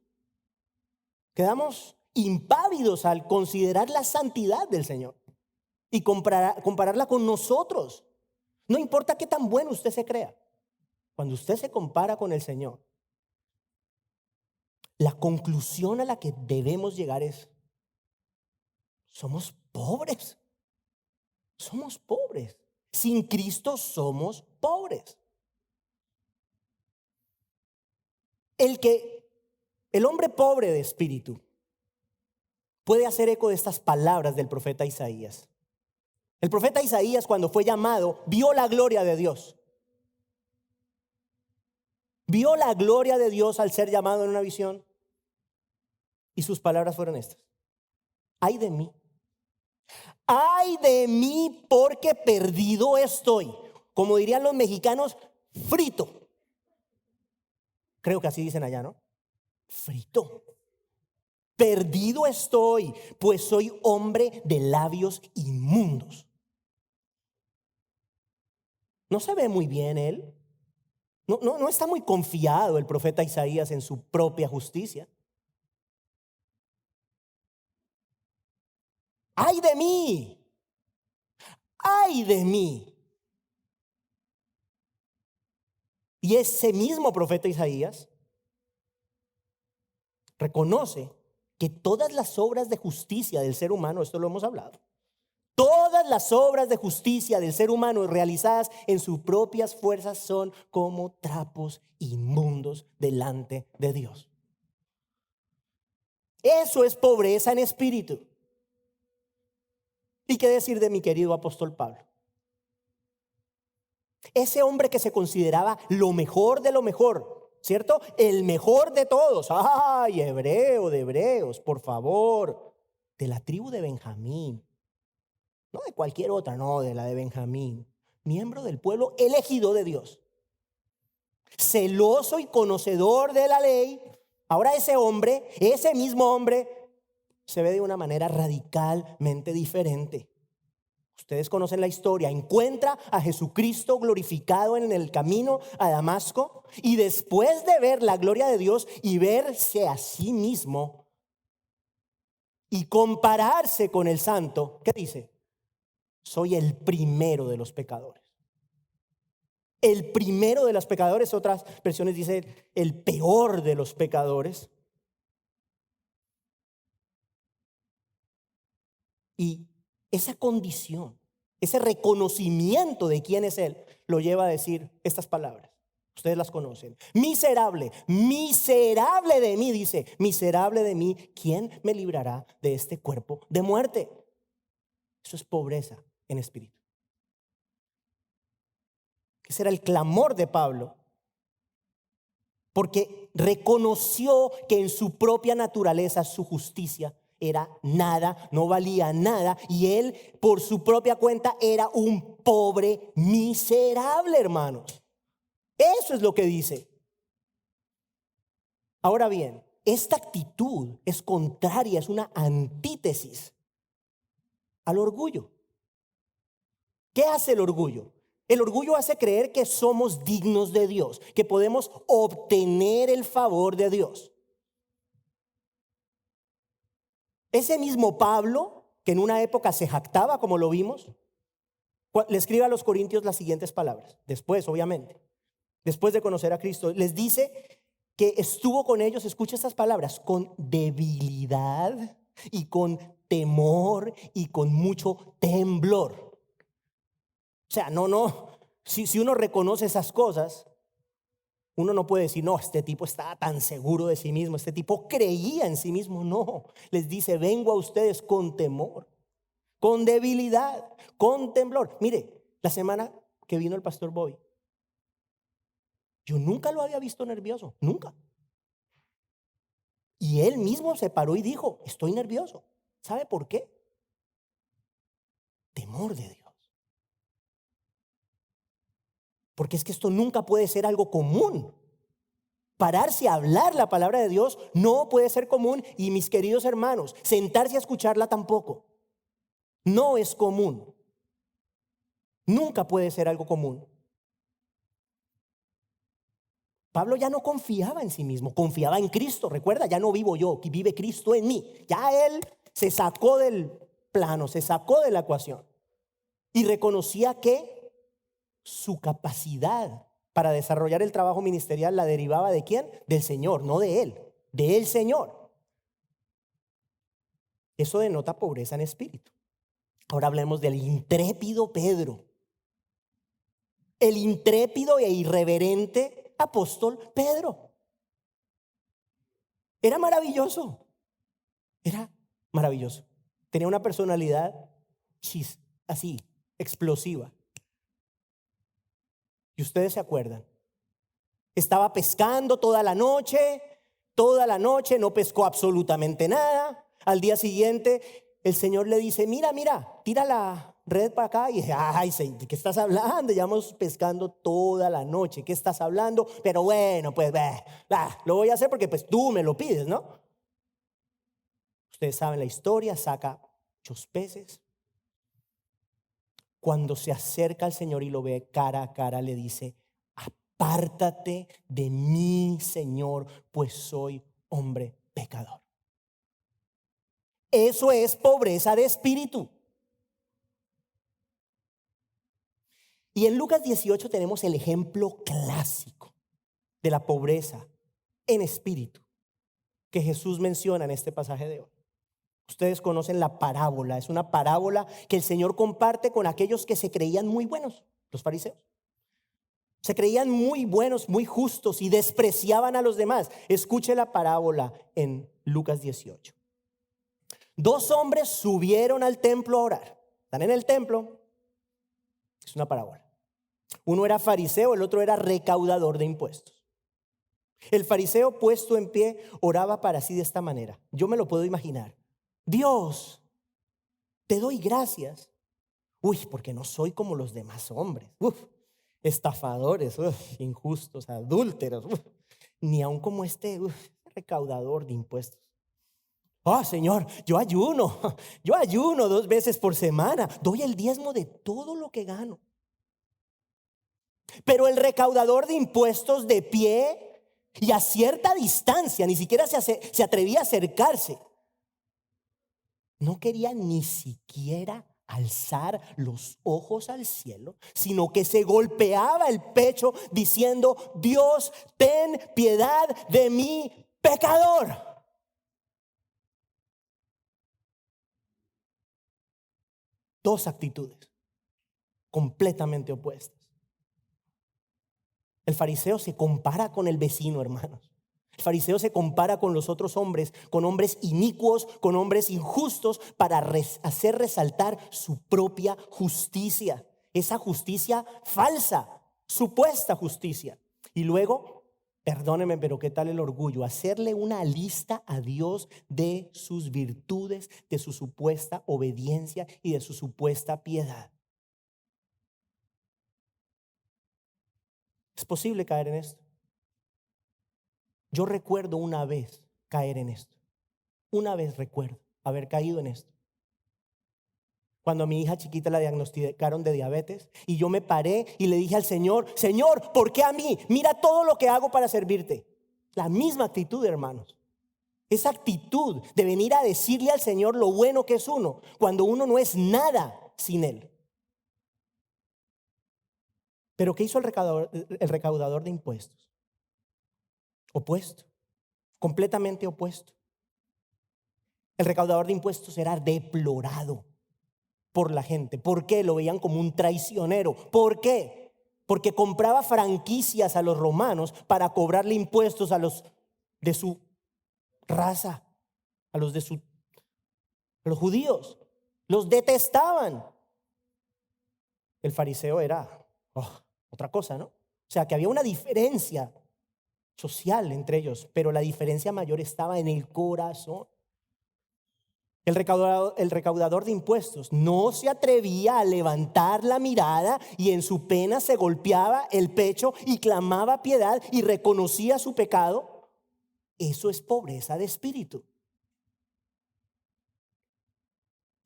C: Quedamos impávidos al considerar la santidad del Señor y compararla con nosotros. No importa qué tan bueno usted se crea. Cuando usted se compara con el Señor, la conclusión a la que debemos llegar es, somos pobres. Somos pobres. Sin Cristo somos pobres. El hombre pobre de espíritu puede hacer eco de estas palabras del profeta Isaías. El profeta Isaías, cuando fue llamado, vio la gloria de Dios. Vio la gloria de Dios al ser llamado en una visión. Y sus palabras fueron estas: ay de mí. Ay de mí, porque perdido estoy. Como dirían los mexicanos, frito. Creo que así dicen allá, ¿no? Frito. Perdido estoy, pues soy hombre de labios inmundos. No se ve muy bien él. No está muy confiado el profeta Isaías en su propia justicia. ¡Ay de mí! ¡Ay de mí! Y ese mismo profeta Isaías reconoce que todas las obras de justicia del ser humano, esto lo hemos hablado, todas las obras de justicia del ser humano realizadas en sus propias fuerzas son como trapos inmundos delante de Dios. Eso es pobreza en espíritu. ¿Y qué decir de mi querido apóstol Pablo? Ese hombre que se consideraba lo mejor de lo mejor, ¿cierto? El mejor de todos. ¡Ay, hebreo de hebreos, por favor! De la tribu de Benjamín. No de cualquier otra, no, de la de Benjamín. Miembro del pueblo elegido de Dios. Celoso y conocedor de la ley. Ahora ese hombre, ese mismo hombre, se ve de una manera radicalmente diferente. Ustedes conocen la historia. Encuentra a Jesucristo glorificado en el camino a Damasco, y después de ver la gloria de Dios y verse a sí mismo y compararse con el santo, ¿qué dice? Soy el primero de los pecadores. El primero de los pecadores, otras versiones dicen el peor de los pecadores. Y esa condición, ese reconocimiento de quién es Él, lo lleva a decir estas palabras. Ustedes las conocen. Miserable, miserable de mí, dice. Miserable de mí, ¿quién me librará de este cuerpo de muerte? Eso es pobreza en espíritu. Ese era el clamor de Pablo. Porque reconoció que en su propia naturaleza, su justicia era nada, no valía nada, y él por su propia cuenta era un pobre miserable, hermanos. Eso es lo que dice. Ahora bien, esta actitud es contraria, es una antítesis al orgullo. ¿Qué hace el orgullo? El orgullo hace creer que somos dignos de Dios, que podemos obtener el favor de Dios. Ese mismo Pablo, que en una época se jactaba, como lo vimos, le escribe a los corintios las siguientes palabras. Después, obviamente, después de conocer a Cristo, les dice que estuvo con ellos, escucha estas palabras, con debilidad y con temor y con mucho temblor. O sea, si uno reconoce esas cosas, uno no puede decir, no, este tipo estaba tan seguro de sí mismo, este tipo creía en sí mismo. No, les dice, vengo a ustedes con temor, con debilidad, con temblor. Mire, la semana que vino el pastor Bobby, yo nunca lo había visto nervioso, nunca. Y él mismo se paró y dijo, estoy nervioso. ¿Sabe por qué? Temor de Dios. Porque es que esto nunca puede ser algo común. Pararse a hablar la palabra de Dios no puede ser común. Y mis queridos hermanos, sentarse a escucharla tampoco. No es común. Nunca puede ser algo común. Pablo ya no confiaba en sí mismo, confiaba en Cristo. Recuerda, ya no vivo yo, que vive Cristo en mí. Ya él se sacó del plano, se sacó de la ecuación. Y reconocía que su capacidad para desarrollar el trabajo ministerial la derivaba ¿de quién? Del Señor, no de él, del Señor. Eso denota pobreza en espíritu. Ahora hablemos del intrépido Pedro. El intrépido e irreverente apóstol Pedro. Era maravilloso. Era maravilloso. Tenía una personalidad así, explosiva. Y ustedes se acuerdan. Estaba pescando toda la noche, no pescó absolutamente nada. Al día siguiente, el Señor le dice, mira, tira la red para acá. Y dice, ay, ¿de qué estás hablando? Llevamos pescando toda la noche. ¿Qué estás hablando? Pero bueno, pues, lo voy a hacer porque pues tú me lo pides, ¿no? Ustedes saben la historia, saca muchos peces. Cuando se acerca al Señor y lo ve cara a cara, le dice, apártate de mí, Señor, pues soy hombre pecador. Eso es pobreza de espíritu. Y en Lucas 18 tenemos el ejemplo clásico de la pobreza en espíritu que Jesús menciona en este pasaje de hoy. Ustedes conocen la parábola, es una parábola que el Señor comparte con aquellos que se creían muy buenos, los fariseos. Se creían muy buenos, muy justos y despreciaban a los demás. Escuche la parábola en Lucas 18. 2 hombres subieron al templo a orar. Están en el templo. Es una parábola. Uno era fariseo, el otro era recaudador de impuestos. El fariseo puesto en pie oraba para sí de esta manera. Yo me lo puedo imaginar. Dios, te doy gracias. Porque no soy como los demás hombres. Estafadores, injustos, adúlteros. Ni aun como este recaudador de impuestos. Señor, yo ayuno 2 veces por semana. Doy el diezmo de todo lo que gano. Pero el recaudador de impuestos de pie y a cierta distancia, ni siquiera se atrevía a acercarse. No quería ni siquiera alzar los ojos al cielo, sino que se golpeaba el pecho diciendo, Dios, ten piedad de mí, pecador. Dos actitudes completamente opuestas. El fariseo se compara con el vecino, hermanos. El fariseo se compara con los otros hombres, con hombres inicuos, con hombres injustos, para hacer resaltar su propia justicia. Esa justicia falsa, supuesta justicia. Y luego, perdónenme, pero ¿qué tal el orgullo? Hacerle una lista a Dios de sus virtudes, de su supuesta obediencia y de su supuesta piedad. ¿Es posible caer en esto? Yo recuerdo una vez caer en esto. Una vez recuerdo haber caído en esto. Cuando a mi hija chiquita la diagnosticaron de diabetes y yo me paré y le dije al Señor, Señor, ¿por qué a mí? Mira todo lo que hago para servirte. La misma actitud, hermanos. Esa actitud de venir a decirle al Señor lo bueno que es uno, cuando uno no es nada sin Él. Pero ¿qué hizo el recaudador de impuestos? Opuesto, completamente opuesto. El recaudador de impuestos era deplorado por la gente. ¿Por qué? Lo veían como un traicionero. ¿Por qué? Porque compraba franquicias a los romanos para cobrarle impuestos a los de su raza, a los judíos. Los detestaban. El fariseo era otra cosa, ¿no? O sea, que había una diferencia social entre ellos, pero la diferencia mayor estaba en el corazón. El recaudador de impuestos no se atrevía a levantar la mirada y en su pena se golpeaba el pecho y clamaba piedad y reconocía su pecado. Eso es pobreza de espíritu.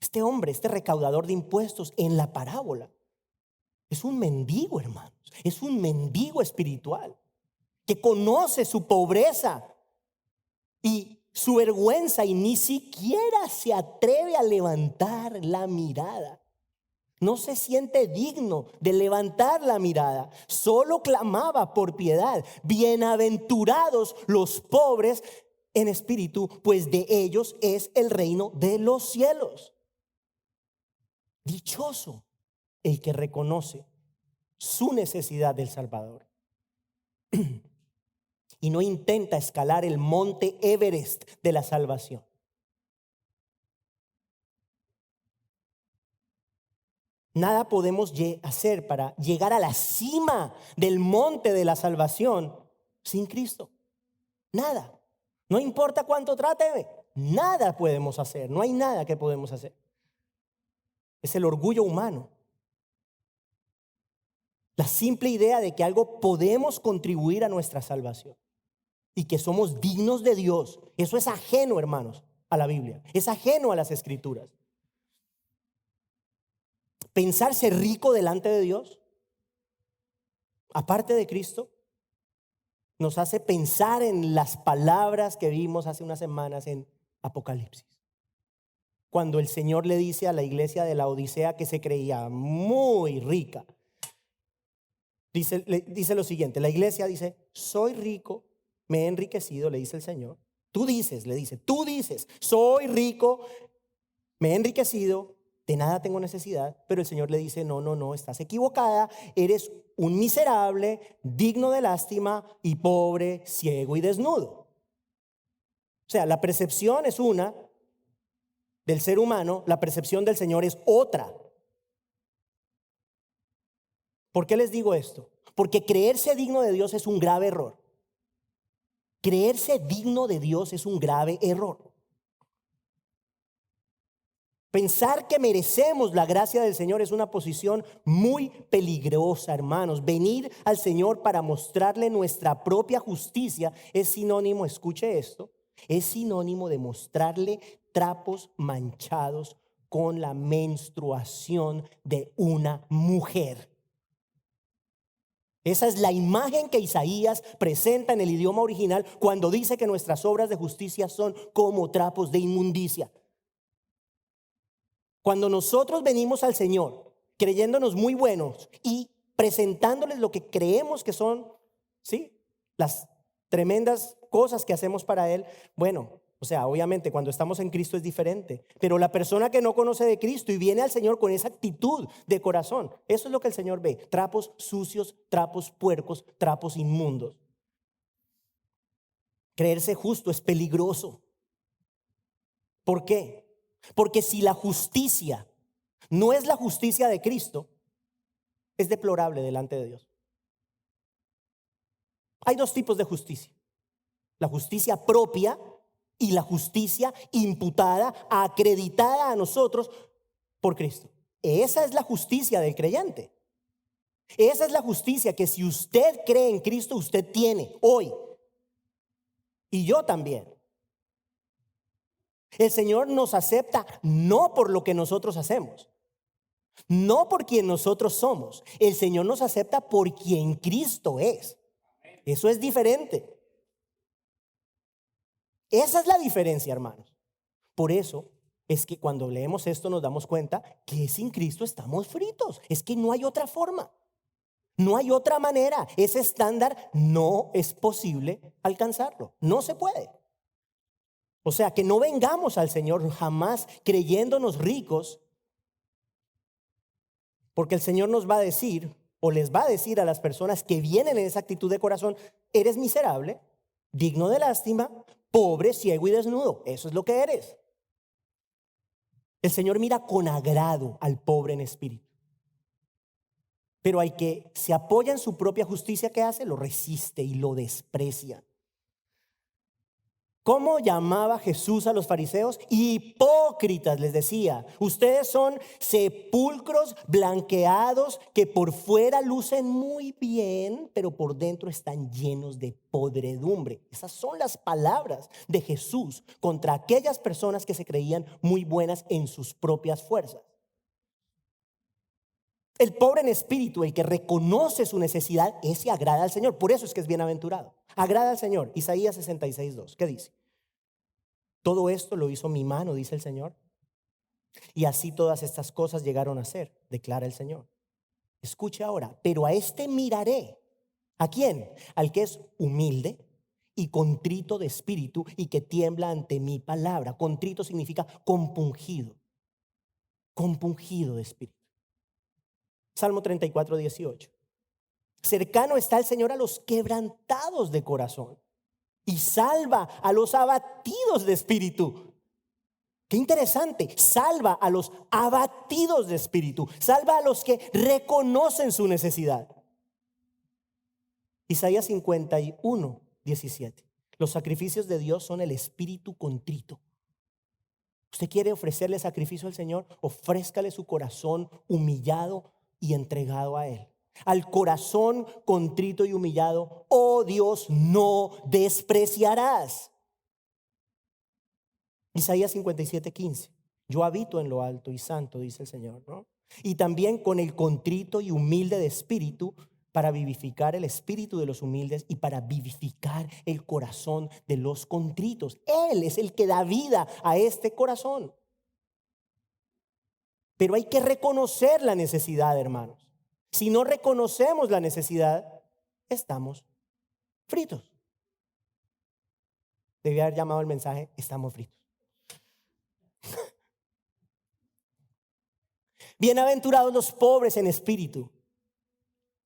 C: Este hombre, este recaudador de impuestos en la parábola, es un mendigo, hermanos. Es un mendigo espiritual que conoce su pobreza y su vergüenza y ni siquiera se atreve a levantar la mirada. No se siente digno de levantar la mirada. Solo clamaba por piedad. Bienaventurados los pobres en espíritu, pues de ellos es el reino de los cielos. Dichoso el que reconoce su necesidad del Salvador y no intenta escalar el monte Everest de la salvación. Nada podemos hacer para llegar a la cima del monte de la salvación sin Cristo. Nada. No importa cuánto trate, nada podemos hacer. No hay nada que podemos hacer. Es el orgullo humano. La simple idea de que algo podemos contribuir a nuestra salvación y que somos dignos de Dios. Eso es ajeno, hermanos, a la Biblia. Es ajeno a las Escrituras. Pensarse rico delante de Dios, aparte de Cristo, nos hace pensar en las palabras que vimos hace unas semanas en Apocalipsis. Cuando el Señor le dice a la iglesia de la Odisea que se creía muy rica, dice lo siguiente, la iglesia dice, soy rico, me he enriquecido, le dice el Señor. Tú dices, soy rico, me he enriquecido, de nada tengo necesidad, pero el Señor le dice, no, estás equivocada, eres un miserable, digno de lástima y pobre, ciego y desnudo. O sea, la percepción es una del ser humano, la percepción del Señor es otra. ¿Por qué les digo esto? Porque creerse digno de Dios es un grave error. Creerse digno de Dios es un grave error. Pensar que merecemos la gracia del Señor es una posición muy peligrosa, hermanos. Venir al Señor para mostrarle nuestra propia justicia es sinónimo, escuche esto, es sinónimo de mostrarle trapos manchados con la menstruación de una mujer. Esa es la imagen que Isaías presenta en el idioma original cuando dice que nuestras obras de justicia son como trapos de inmundicia. Cuando nosotros venimos al Señor creyéndonos muy buenos y presentándoles lo que creemos que son, ¿sí?, las tremendas cosas que hacemos para Él, bueno, o sea, obviamente cuando estamos en Cristo es diferente, pero la persona que no conoce de Cristo y viene al Señor con esa actitud de corazón, eso es lo que el Señor ve, trapos sucios, trapos puercos, trapos inmundos. Creerse justo es peligroso. ¿Por qué? Porque si la justicia no es la justicia de Cristo, es deplorable delante de Dios. Hay dos tipos de justicia: la justicia propia y la justicia imputada, acreditada a nosotros por Cristo. Esa es la justicia del creyente. Esa es la justicia que si usted cree en Cristo, usted tiene hoy. Y yo también. El Señor nos acepta no por lo que nosotros hacemos, no por quien nosotros somos. El Señor nos acepta por quien Cristo es. Eso es diferente. Esa es la diferencia, hermanos. Por eso es que cuando leemos esto nos damos cuenta que sin Cristo estamos fritos. Es que no hay otra forma. No hay otra manera. Ese estándar no es posible alcanzarlo. No se puede. O sea, que no vengamos al Señor jamás creyéndonos ricos, porque el Señor nos va a decir, o les va a decir a las personas que vienen en esa actitud de corazón: eres miserable, digno de lástima, pobre, ciego y desnudo. Eso es lo que eres. El Señor mira con agrado al pobre en espíritu. Pero hay que se apoya en su propia justicia, ¿qué hace? Lo resiste y lo desprecia. ¿Cómo llamaba Jesús a los fariseos? Hipócritas, les decía. Ustedes son sepulcros blanqueados que por fuera lucen muy bien, pero por dentro están llenos de podredumbre. Esas son las palabras de Jesús contra aquellas personas que se creían muy buenas en sus propias fuerzas. El pobre en espíritu, el que reconoce su necesidad, ese agrada al Señor. Por eso es que es bienaventurado. Agrada al Señor. Isaías 66:2. ¿Qué dice? Todo esto lo hizo mi mano, dice el Señor. Y así todas estas cosas llegaron a ser, declara el Señor. Escuche ahora, pero a este miraré. ¿A quién? Al que es humilde y contrito de espíritu y que tiembla ante mi palabra. Contrito significa compungido. Compungido de espíritu. Salmo 34:18. Cercano está el Señor a los quebrantados de corazón y salva a los abatidos de espíritu. Qué interesante. Salva a los abatidos de espíritu. Salva a los que reconocen su necesidad. Isaías 51:17. Los sacrificios de Dios son el espíritu contrito. ¿Usted quiere ofrecerle sacrificio al Señor? Ofrézcale su corazón humillado y entregado a Él. Al corazón contrito y humillado, oh Dios, no despreciarás. Isaías 57:15. Yo habito en lo alto y santo, dice el Señor, ¿no? Y también con el contrito y humilde de espíritu, para vivificar el espíritu de los humildes y para vivificar el corazón de los contritos. Él es el que da vida a este corazón. Pero hay que reconocer la necesidad, hermanos. Si no reconocemos la necesidad, estamos fritos. Debía haber llamado el mensaje: estamos fritos. Bienaventurados los pobres en espíritu.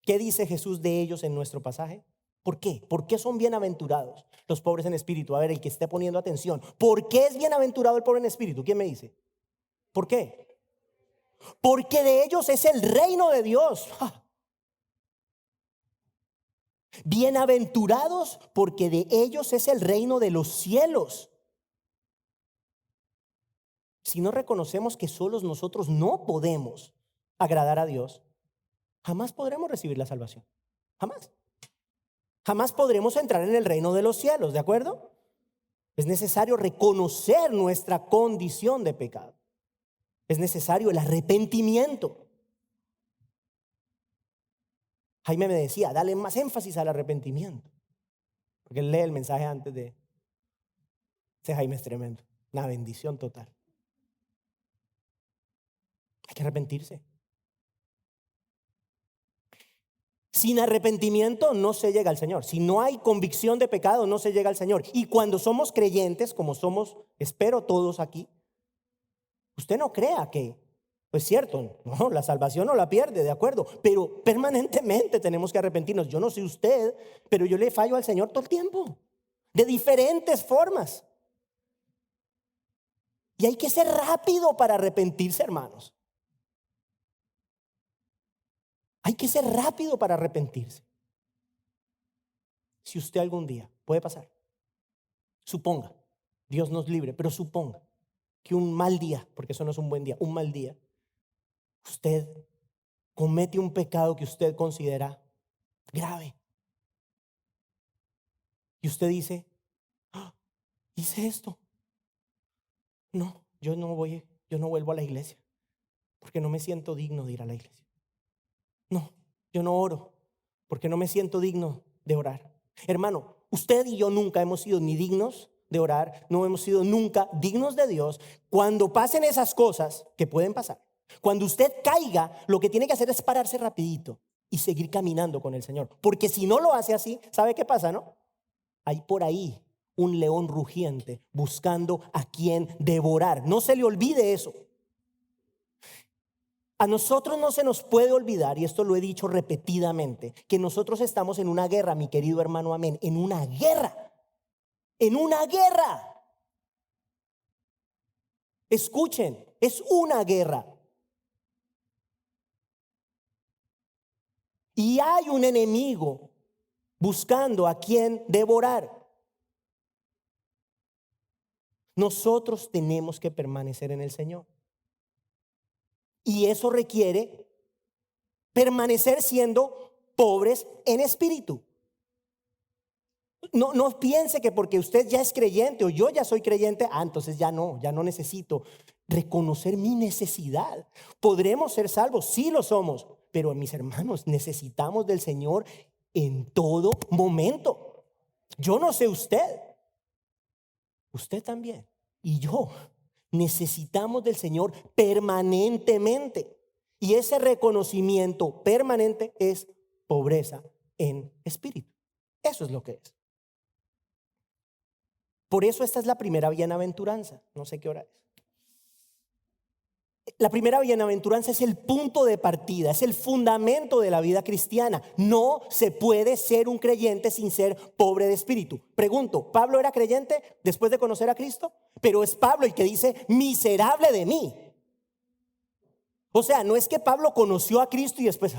C: ¿Qué dice Jesús de ellos en nuestro pasaje? ¿Por qué? ¿Por qué son bienaventurados los pobres en espíritu? A ver, el que esté poniendo atención. ¿Por qué es bienaventurado el pobre en espíritu? ¿Quién me dice? ¿Por qué? Porque de ellos es el reino de Dios. Bienaventurados porque de ellos es el reino de los cielos. Si no reconocemos que solos nosotros no podemos agradar a Dios, jamás podremos recibir la salvación. Jamás. Jamás podremos entrar en el reino de los cielos, ¿de acuerdo? Es necesario reconocer nuestra condición de pecado. Es necesario el arrepentimiento. Jaime me decía: dale más énfasis al arrepentimiento. Porque él lee el mensaje antes de... Ese Jaime es tremendo. Una bendición total. Hay que arrepentirse. Sin arrepentimiento no se llega al Señor. Si no hay convicción de pecado, no se llega al Señor. Y cuando somos creyentes, como somos, espero todos aquí, usted no crea que, pues cierto, no, la salvación no la pierde, de acuerdo, pero permanentemente tenemos que arrepentirnos. Yo no sé usted, pero yo le fallo al Señor todo el tiempo, de diferentes formas. Y hay que ser rápido para arrepentirse, hermanos. Hay que ser rápido para arrepentirse. Si usted algún día, puede pasar, suponga, Dios nos libre, pero suponga que un mal día, porque eso no es un buen día, un mal día, usted comete un pecado que usted considera grave. Y usted dice: hice esto. No, yo no vuelvo a la iglesia porque no me siento digno de ir a la iglesia. No, yo no oro porque no me siento digno de orar. Hermano, usted y yo nunca hemos sido ni dignos de orar, no hemos sido nunca dignos de Dios. Cuando pasen esas cosas que pueden pasar, cuando usted caiga, lo que tiene que hacer es pararse rapidito y seguir caminando con el Señor. Porque si no lo hace así, ¿sabe qué pasa, no? Hay por ahí un león rugiente buscando a quien devorar. No se le olvide eso. A nosotros no se nos puede olvidar, y esto lo he dicho repetidamente, que nosotros estamos en una guerra, mi querido hermano, amén, en una guerra, en una guerra. Escuchen, es una guerra. Y hay un enemigo buscando a quien devorar. Nosotros tenemos que permanecer en el Señor. Y eso requiere permanecer siendo pobres en espíritu. No piense que porque usted ya es creyente o yo ya soy creyente, entonces ya no necesito reconocer mi necesidad. ¿Podremos ser salvos? Sí lo somos, pero mis hermanos, necesitamos del Señor en todo momento. Yo no sé usted también y yo necesitamos del Señor permanentemente. Y ese reconocimiento permanente es pobreza en espíritu. Eso es lo que es. Por eso esta es la primera bienaventuranza. No sé qué hora es. La primera bienaventuranza es el punto de partida, es el fundamento de la vida cristiana. No se puede ser un creyente sin ser pobre de espíritu. Pregunto, ¿Pablo era creyente después de conocer a Cristo? Pero es Pablo el que dice, miserable de mí. O sea, no es que Pablo conoció a Cristo y después,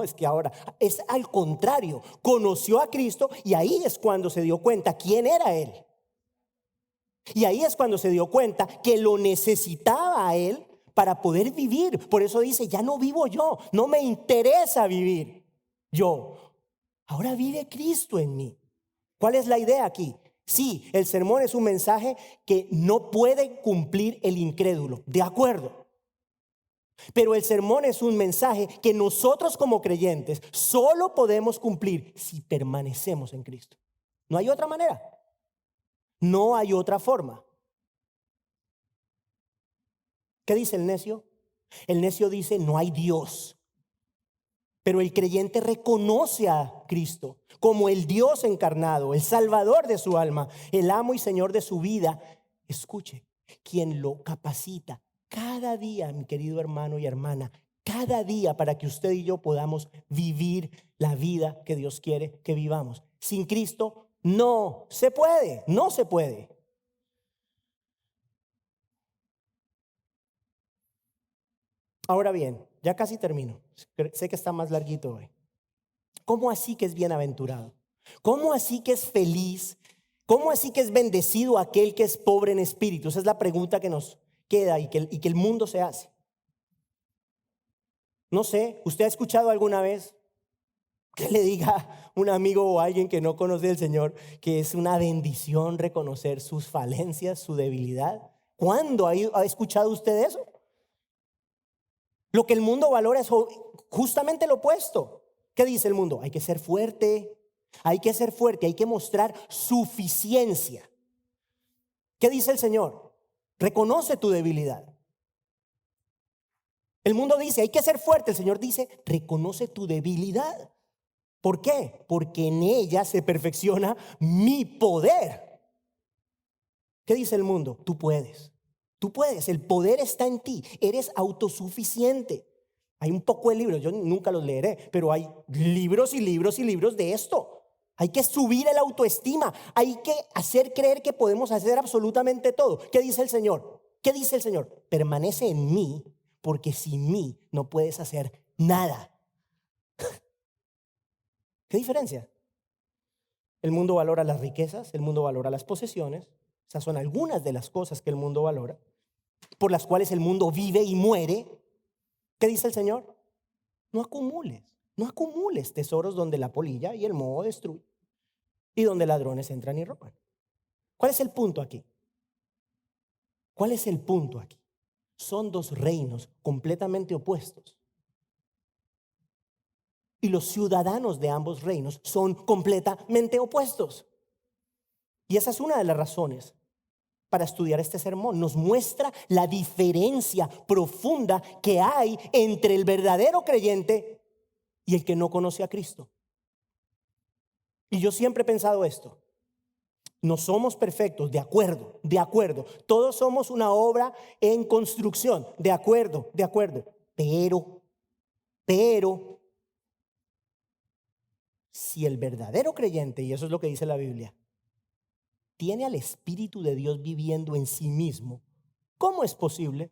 C: es que ahora, es al contrario, conoció a Cristo y ahí es cuando se dio cuenta quién era Él. Y ahí es cuando se dio cuenta que lo necesitaba a Él para poder vivir. Por eso dice, ya no vivo yo, no me interesa vivir yo. Ahora vive Cristo en mí. ¿Cuál es la idea aquí? Sí, el sermón es un mensaje que no puede cumplir el incrédulo, de acuerdo. Pero el sermón es un mensaje que nosotros como creyentes solo podemos cumplir si permanecemos en Cristo. No hay otra manera. No hay otra forma. ¿Qué dice el necio? El necio dice, no hay Dios. Pero el creyente reconoce a Cristo como el Dios encarnado, el Salvador de su alma, el amo y Señor de su vida. Escuche, quien lo capacita cada día, mi querido hermano y hermana, cada día para que usted y yo podamos vivir la vida que Dios quiere que vivamos. Sin Cristo no se puede, no se puede. Ahora bien, ya casi termino. Sé que está más larguito hoy. ¿Cómo así que es bienaventurado? ¿Cómo así que es feliz? ¿Cómo así que es bendecido aquel que es pobre en espíritu? Esa es la pregunta que nos queda y que el mundo se hace. No sé, ¿usted ha escuchado alguna vez que le diga un amigo o alguien que no conoce al Señor que es una bendición reconocer sus falencias, su debilidad? ¿Cuándo ha escuchado usted eso? Lo que el mundo valora es justamente lo opuesto. ¿Qué dice el mundo? Hay que ser fuerte, hay que mostrar suficiencia. ¿Qué dice el Señor? Reconoce tu debilidad. El mundo dice, hay que ser fuerte. El Señor dice, reconoce tu debilidad. ¿Por qué? Porque en ella se perfecciona mi poder. ¿Qué dice el mundo? Tú puedes. Tú puedes, el poder está en ti, eres autosuficiente. Hay un poco de libros, yo nunca los leeré, pero hay libros y libros y libros de esto. Hay que subir el autoestima, hay que hacer creer que podemos hacer absolutamente todo. ¿Qué dice el Señor? ¿Qué dice el Señor? Permanece en mí, porque sin mí no puedes hacer nada. ¿Qué diferencia? El mundo valora las riquezas, el mundo valora las posesiones. Esas son algunas de las cosas que el mundo valora, por las cuales el mundo vive y muere. ¿Qué dice el Señor? No acumules tesoros donde la polilla y el moho destruyen y donde ladrones entran y roban. ¿Cuál es el punto aquí? ¿Cuál es el punto aquí? Son dos reinos completamente opuestos. Y los ciudadanos de ambos reinos son completamente opuestos. Y esa es una de las razones para estudiar este sermón. Nos muestra la diferencia profunda que hay entre el verdadero creyente y el que no conoce a Cristo. Y yo siempre he pensado esto. No somos perfectos, de acuerdo, de acuerdo. Todos somos una obra en construcción, de acuerdo, de acuerdo. Pero, si el verdadero creyente, y eso es lo que dice la Biblia, tiene al Espíritu de Dios viviendo en sí mismo, ¿cómo es posible?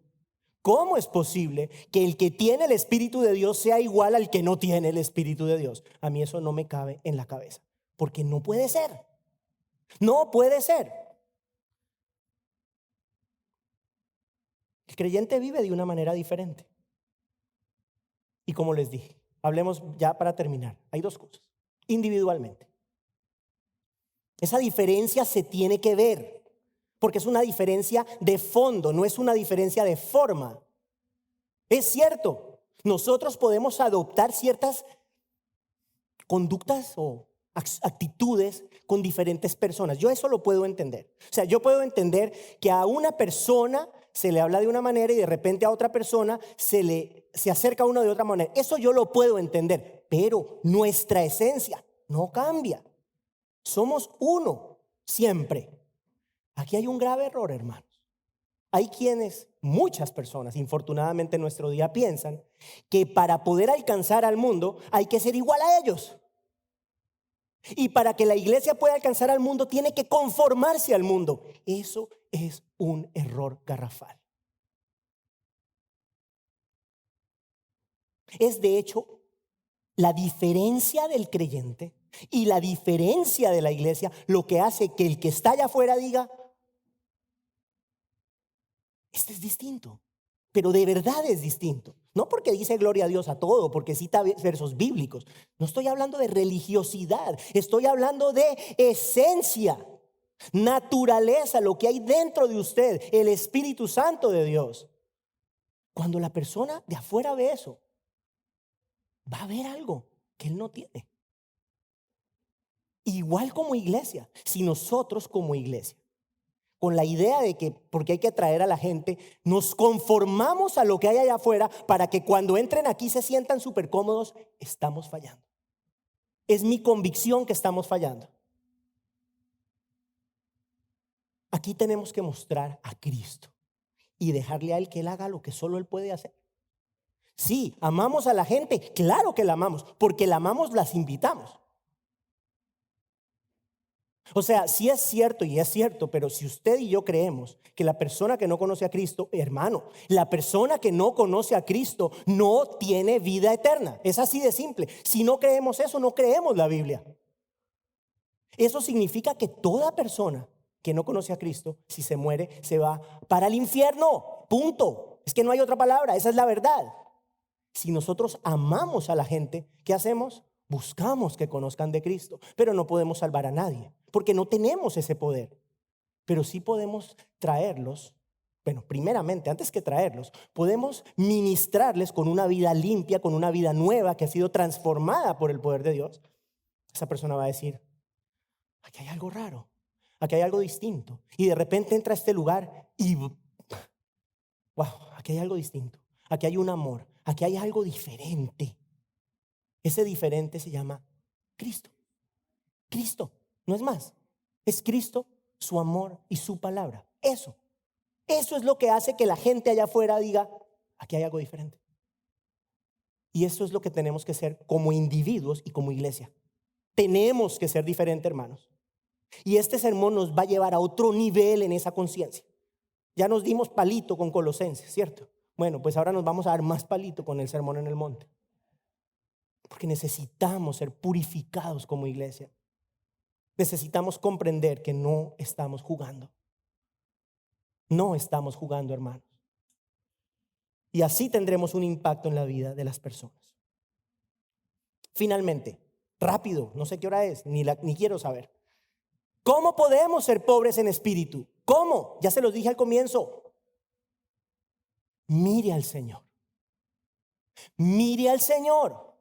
C: ¿Cómo es posible que el que tiene el Espíritu de Dios sea igual al que no tiene el Espíritu de Dios? A mí eso no me cabe en la cabeza, porque no puede ser. No puede ser. El creyente vive de una manera diferente. Y como les dije, hablemos ya para terminar. Hay dos cosas. Individualmente. Esa diferencia se tiene que ver, porque es una diferencia de fondo, no es una diferencia de forma. Es cierto, nosotros podemos adoptar ciertas conductas o actitudes con diferentes personas. Yo eso lo puedo entender. O sea, yo puedo entender que a una persona se le habla de una manera y de repente a otra persona se acerca a uno de otra manera. Eso yo lo puedo entender, pero nuestra esencia no cambia. Somos uno siempre. Aquí hay un grave error, hermanos. Hay quienes, muchas personas, infortunadamente en nuestro día, piensan que para poder alcanzar al mundo hay que ser igual a ellos. Y para que la iglesia pueda alcanzar al mundo tiene que conformarse al mundo. Eso es un error garrafal. Es de hecho la diferencia del creyente y la diferencia de la iglesia lo que hace que el que está allá afuera diga, este es distinto, pero de verdad es distinto. No porque dice gloria a Dios a todo, porque cita versos bíblicos. No estoy hablando de religiosidad, estoy hablando de esencia, naturaleza, lo que hay dentro de usted, el Espíritu Santo de Dios. Cuando la persona de afuera ve eso, va a ver algo que él no tiene. Igual como iglesia, si nosotros como iglesia, con la idea de que, porque hay que atraer a la gente, nos conformamos a lo que hay allá afuera para que cuando entren aquí se sientan súper cómodos, estamos fallando. Es mi convicción que estamos fallando. Aquí tenemos que mostrar a Cristo y dejarle a Él que Él haga lo que solo Él puede hacer. Sí, amamos a la gente, claro que la amamos, porque la amamos, las invitamos. O sea, sí es cierto y es cierto, pero si usted y yo creemos que la persona que no conoce a Cristo, hermano, la persona que no conoce a Cristo no tiene vida eterna. Es así de simple. Si no creemos eso, no creemos la Biblia. Eso significa que toda persona que no conoce a Cristo, si se muere, se va para el infierno. Punto. Es que no hay otra palabra, esa es la verdad. Si nosotros amamos a la gente, ¿qué hacemos? Buscamos que conozcan de Cristo, pero no podemos salvar a nadie, porque no tenemos ese poder. Pero sí podemos traerlos, bueno, primeramente, antes que traerlos, podemos ministrarles con una vida limpia, con una vida nueva que ha sido transformada por el poder de Dios. Esa persona va a decir, aquí hay algo raro, aquí hay algo distinto. Y de repente entra a este lugar y, wow, aquí hay algo distinto, aquí hay un amor, aquí hay algo diferente. Ese diferente se llama Cristo. Cristo, no es más. Es Cristo, su amor y su palabra. Eso es lo que hace que la gente allá afuera diga, aquí hay algo diferente. Y eso es lo que tenemos que ser como individuos y como iglesia. Tenemos que ser diferentes, hermanos. Y este sermón nos va a llevar a otro nivel en esa conciencia. Ya nos dimos palito con Colosenses, ¿cierto? Bueno, pues ahora nos vamos a dar más palito con el sermón en el monte. Porque necesitamos ser purificados como iglesia. Necesitamos comprender que no estamos jugando. No estamos jugando, hermanos. Y así tendremos un impacto en la vida de las personas. Finalmente, rápido, no sé qué hora es, ni quiero saber. ¿Cómo podemos ser pobres en espíritu? ¿Cómo? Ya se los dije al comienzo. Mire al Señor. Mire al Señor.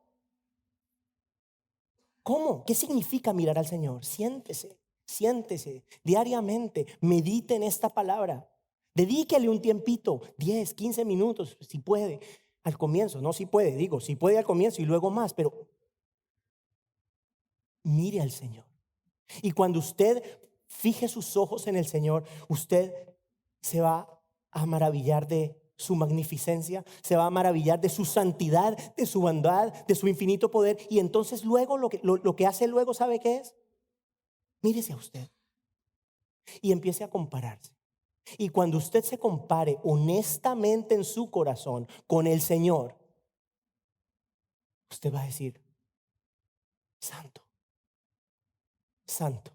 C: ¿Cómo? ¿Qué significa mirar al Señor? Siéntese diariamente, medite en esta palabra. Dedíquele un tiempito, 10, 15 minutos, si puede, al comienzo. No, si puede, digo, si puede al comienzo y luego más, pero mire al Señor. Y cuando usted fije sus ojos en el Señor, usted se va a maravillar de su magnificencia, se va a maravillar de su santidad, de su bondad, de su infinito poder. Y entonces luego lo que hace luego, ¿sabe qué es? Mírese a usted y empiece a compararse. Y cuando usted se compare honestamente en su corazón con el Señor, usted va a decir: santo, santo,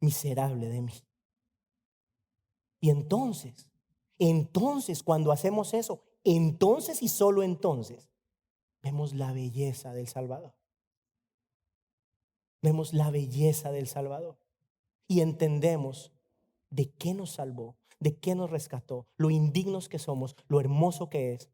C: miserable de mí. Y entonces cuando hacemos eso, entonces y solo entonces, vemos la belleza del Salvador. Vemos la belleza del Salvador. Y entendemos de qué nos salvó, de qué nos rescató, lo indignos que somos, lo hermoso que es.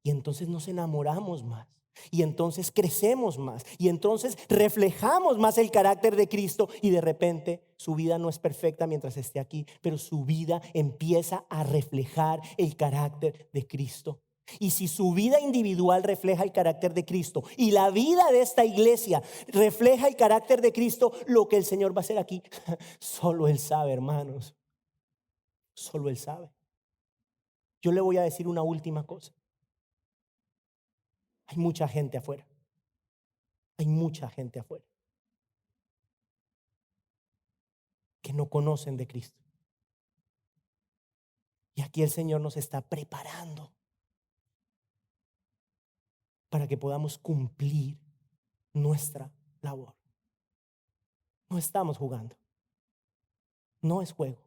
C: Y entonces nos enamoramos más. Y entonces crecemos más. Y entonces reflejamos más el carácter de Cristo. Y de repente su vida no es perfecta mientras esté aquí, pero su vida empieza a reflejar el carácter de Cristo. Y si su vida individual refleja el carácter de Cristo y la vida de esta iglesia refleja el carácter de Cristo, lo que el Señor va a hacer aquí, solo Él sabe, hermanos. Solo Él sabe. Yo le voy a decir una última cosa. Hay mucha gente afuera. Hay mucha gente afuera que no conocen de Cristo. Y aquí el Señor nos está preparando para que podamos cumplir nuestra labor. No estamos jugando. No es juego.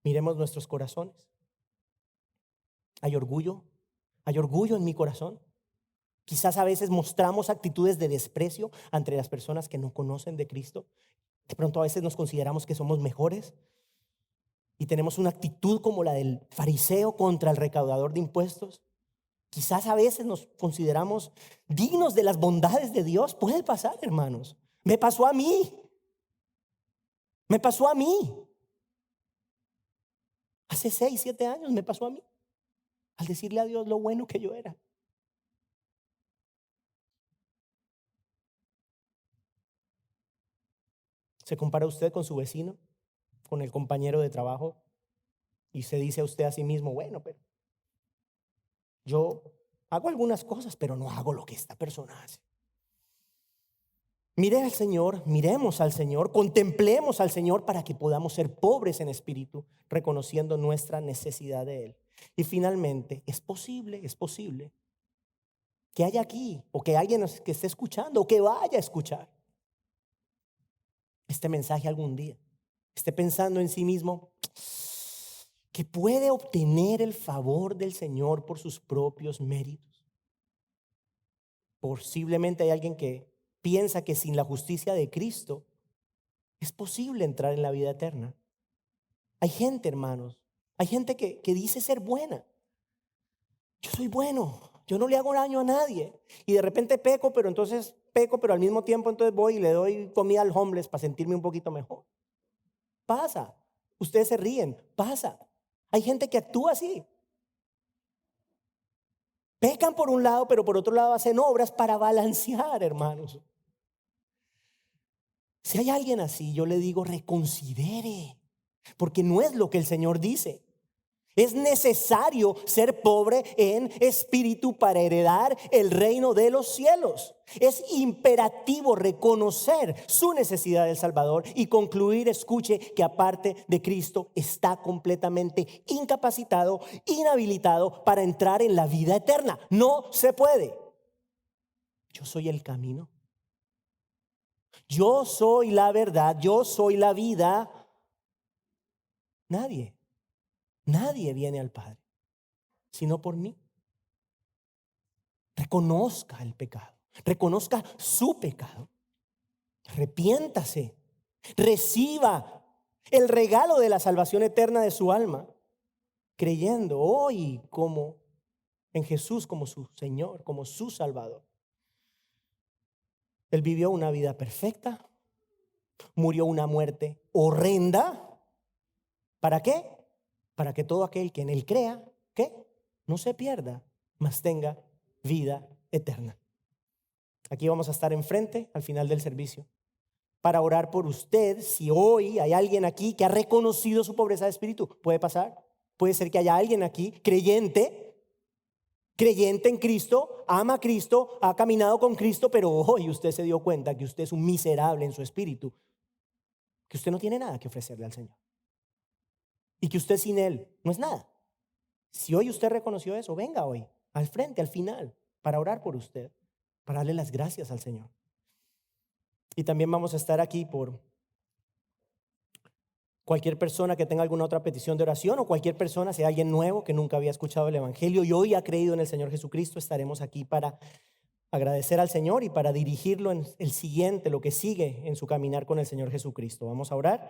C: Miremos nuestros corazones. Hay orgullo en mi corazón. Quizás a veces mostramos actitudes de desprecio ante las personas que no conocen de Cristo. De pronto a veces nos consideramos que somos mejores y tenemos una actitud como la del fariseo contra el recaudador de impuestos. Quizás a veces nos consideramos dignos de las bondades de Dios. Puede pasar, hermanos. Me pasó a mí. Me pasó a mí. Hace 6, 7 años me pasó a mí. Al decirle a Dios lo bueno que yo era. ¿Se compara usted con su vecino, con el compañero de trabajo? Y se dice a usted a sí mismo: bueno, pero yo hago algunas cosas, pero no hago lo que esta persona hace. Mire al Señor, miremos al Señor, contemplemos al Señor para que podamos ser pobres en espíritu, reconociendo nuestra necesidad de Él. Y finalmente, es posible que haya aquí, o que alguien que esté escuchando, o que vaya a escuchar este mensaje algún día, esté pensando en sí mismo que puede obtener el favor del Señor por sus propios méritos. Posiblemente hay alguien que piensa que sin la justicia de Cristo es posible entrar en la vida eterna. Hay gente, hermanos, hay gente que dice ser buena. Yo soy bueno, yo no le hago daño a nadie. Y de repente peco, pero al mismo tiempo entonces voy y le doy comida al homeless para sentirme un poquito mejor. Pasa. Ustedes se ríen, pasa. Hay gente que actúa así. Pecan por un lado, pero por otro lado hacen obras para balancear, hermanos. Si hay alguien así, yo le digo: reconsidere, porque no es lo que el Señor dice. Es necesario ser pobre en espíritu para heredar el reino de los cielos. Es imperativo reconocer su necesidad del Salvador y concluir, escuche, que aparte de Cristo está completamente incapacitado, inhabilitado para entrar en la vida eterna. No se puede. Yo soy el camino. Yo soy la verdad. Yo soy la vida. Nadie viene al Padre sino por mí. Reconozca el pecado. reconozca su pecado, arrepiéntase, reciba el regalo de la salvación eterna de su alma, creyendo hoy como en Jesús como su Señor, como su Salvador. Él vivió una vida perfecta, murió una muerte horrenda. ¿Para qué? Para que todo aquel que en Él crea, ¿qué? No se pierda, mas tenga vida eterna. Aquí vamos a estar enfrente al final del servicio para orar por usted. Si hoy hay alguien aquí que ha reconocido su pobreza de espíritu, puede pasar. Puede ser que haya alguien aquí creyente en Cristo, ama a Cristo, ha caminado con Cristo, pero hoy usted se dio cuenta que usted es un miserable en su espíritu, que usted no tiene nada que ofrecerle al Señor y que usted sin Él no es nada. Si hoy usted reconoció eso, venga hoy al frente, al final, para orar por usted, para darle las gracias al Señor. Y también vamos a estar aquí por cualquier persona que tenga alguna otra petición de oración o cualquier persona, si hay alguien nuevo que nunca había escuchado el Evangelio y hoy ha creído en el Señor Jesucristo, estaremos aquí para agradecer al Señor y para dirigirlo en el siguiente, lo que sigue en su caminar con el Señor Jesucristo. Vamos a orar.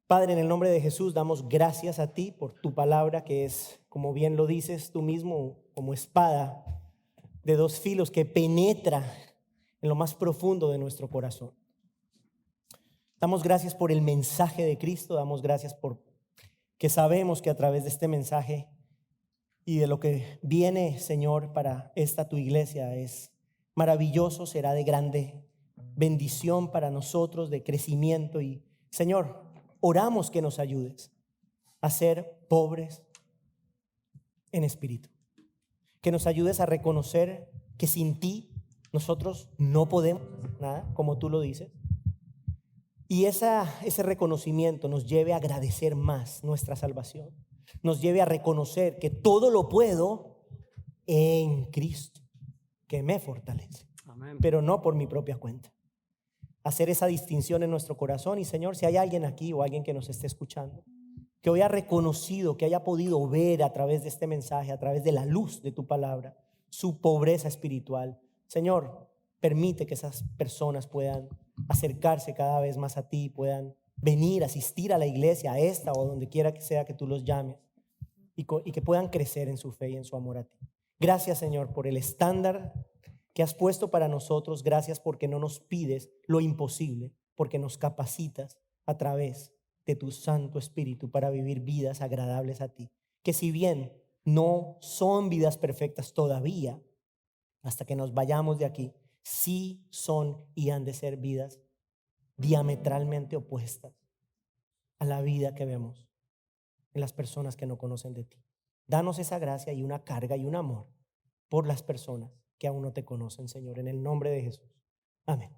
C: Padre, en el nombre de Jesús, damos gracias a ti por tu palabra que es, como bien lo dices tú mismo, como espada de dos filos que penetra en lo más profundo de nuestro corazón. Damos gracias por el mensaje de Cristo, damos gracias por que sabemos que a través de este mensaje y de lo que viene, Señor, para esta tu iglesia es maravilloso, será de grande bendición para nosotros, de crecimiento. Y, Señor, oramos que nos ayudes a ser pobres en espíritu, que nos ayudes a reconocer que sin ti nosotros no podemos hacer nada, como tú lo dices. Y ese reconocimiento nos lleve a agradecer más nuestra salvación. Nos lleve a reconocer que todo lo puedo en Cristo, que me fortalece. Amén. Pero no por mi propia cuenta. Hacer esa distinción en nuestro corazón. Y Señor, si hay alguien aquí o alguien que nos esté escuchando, que hoy ha reconocido, que haya podido ver a través de este mensaje, a través de la luz de tu palabra, su pobreza espiritual. Señor, permite que esas personas puedan acercarse cada vez más a ti, puedan venir, asistir a la iglesia, a esta o donde quiera que sea que tú los llames, y que puedan crecer en su fe y en su amor a ti. Gracias, Señor, por el estándar que has puesto para nosotros. Gracias porque no nos pides lo imposible, porque nos capacitas a través de tu Santo Espíritu para vivir vidas agradables a ti, que si bien no son vidas perfectas todavía, hasta que nos vayamos de aquí, sí son y han de ser vidas diametralmente opuestas a la vida que vemos en las personas que no conocen de ti. Danos esa gracia y una carga y un amor por las personas que aún no te conocen, Señor, en el nombre de Jesús. Amén.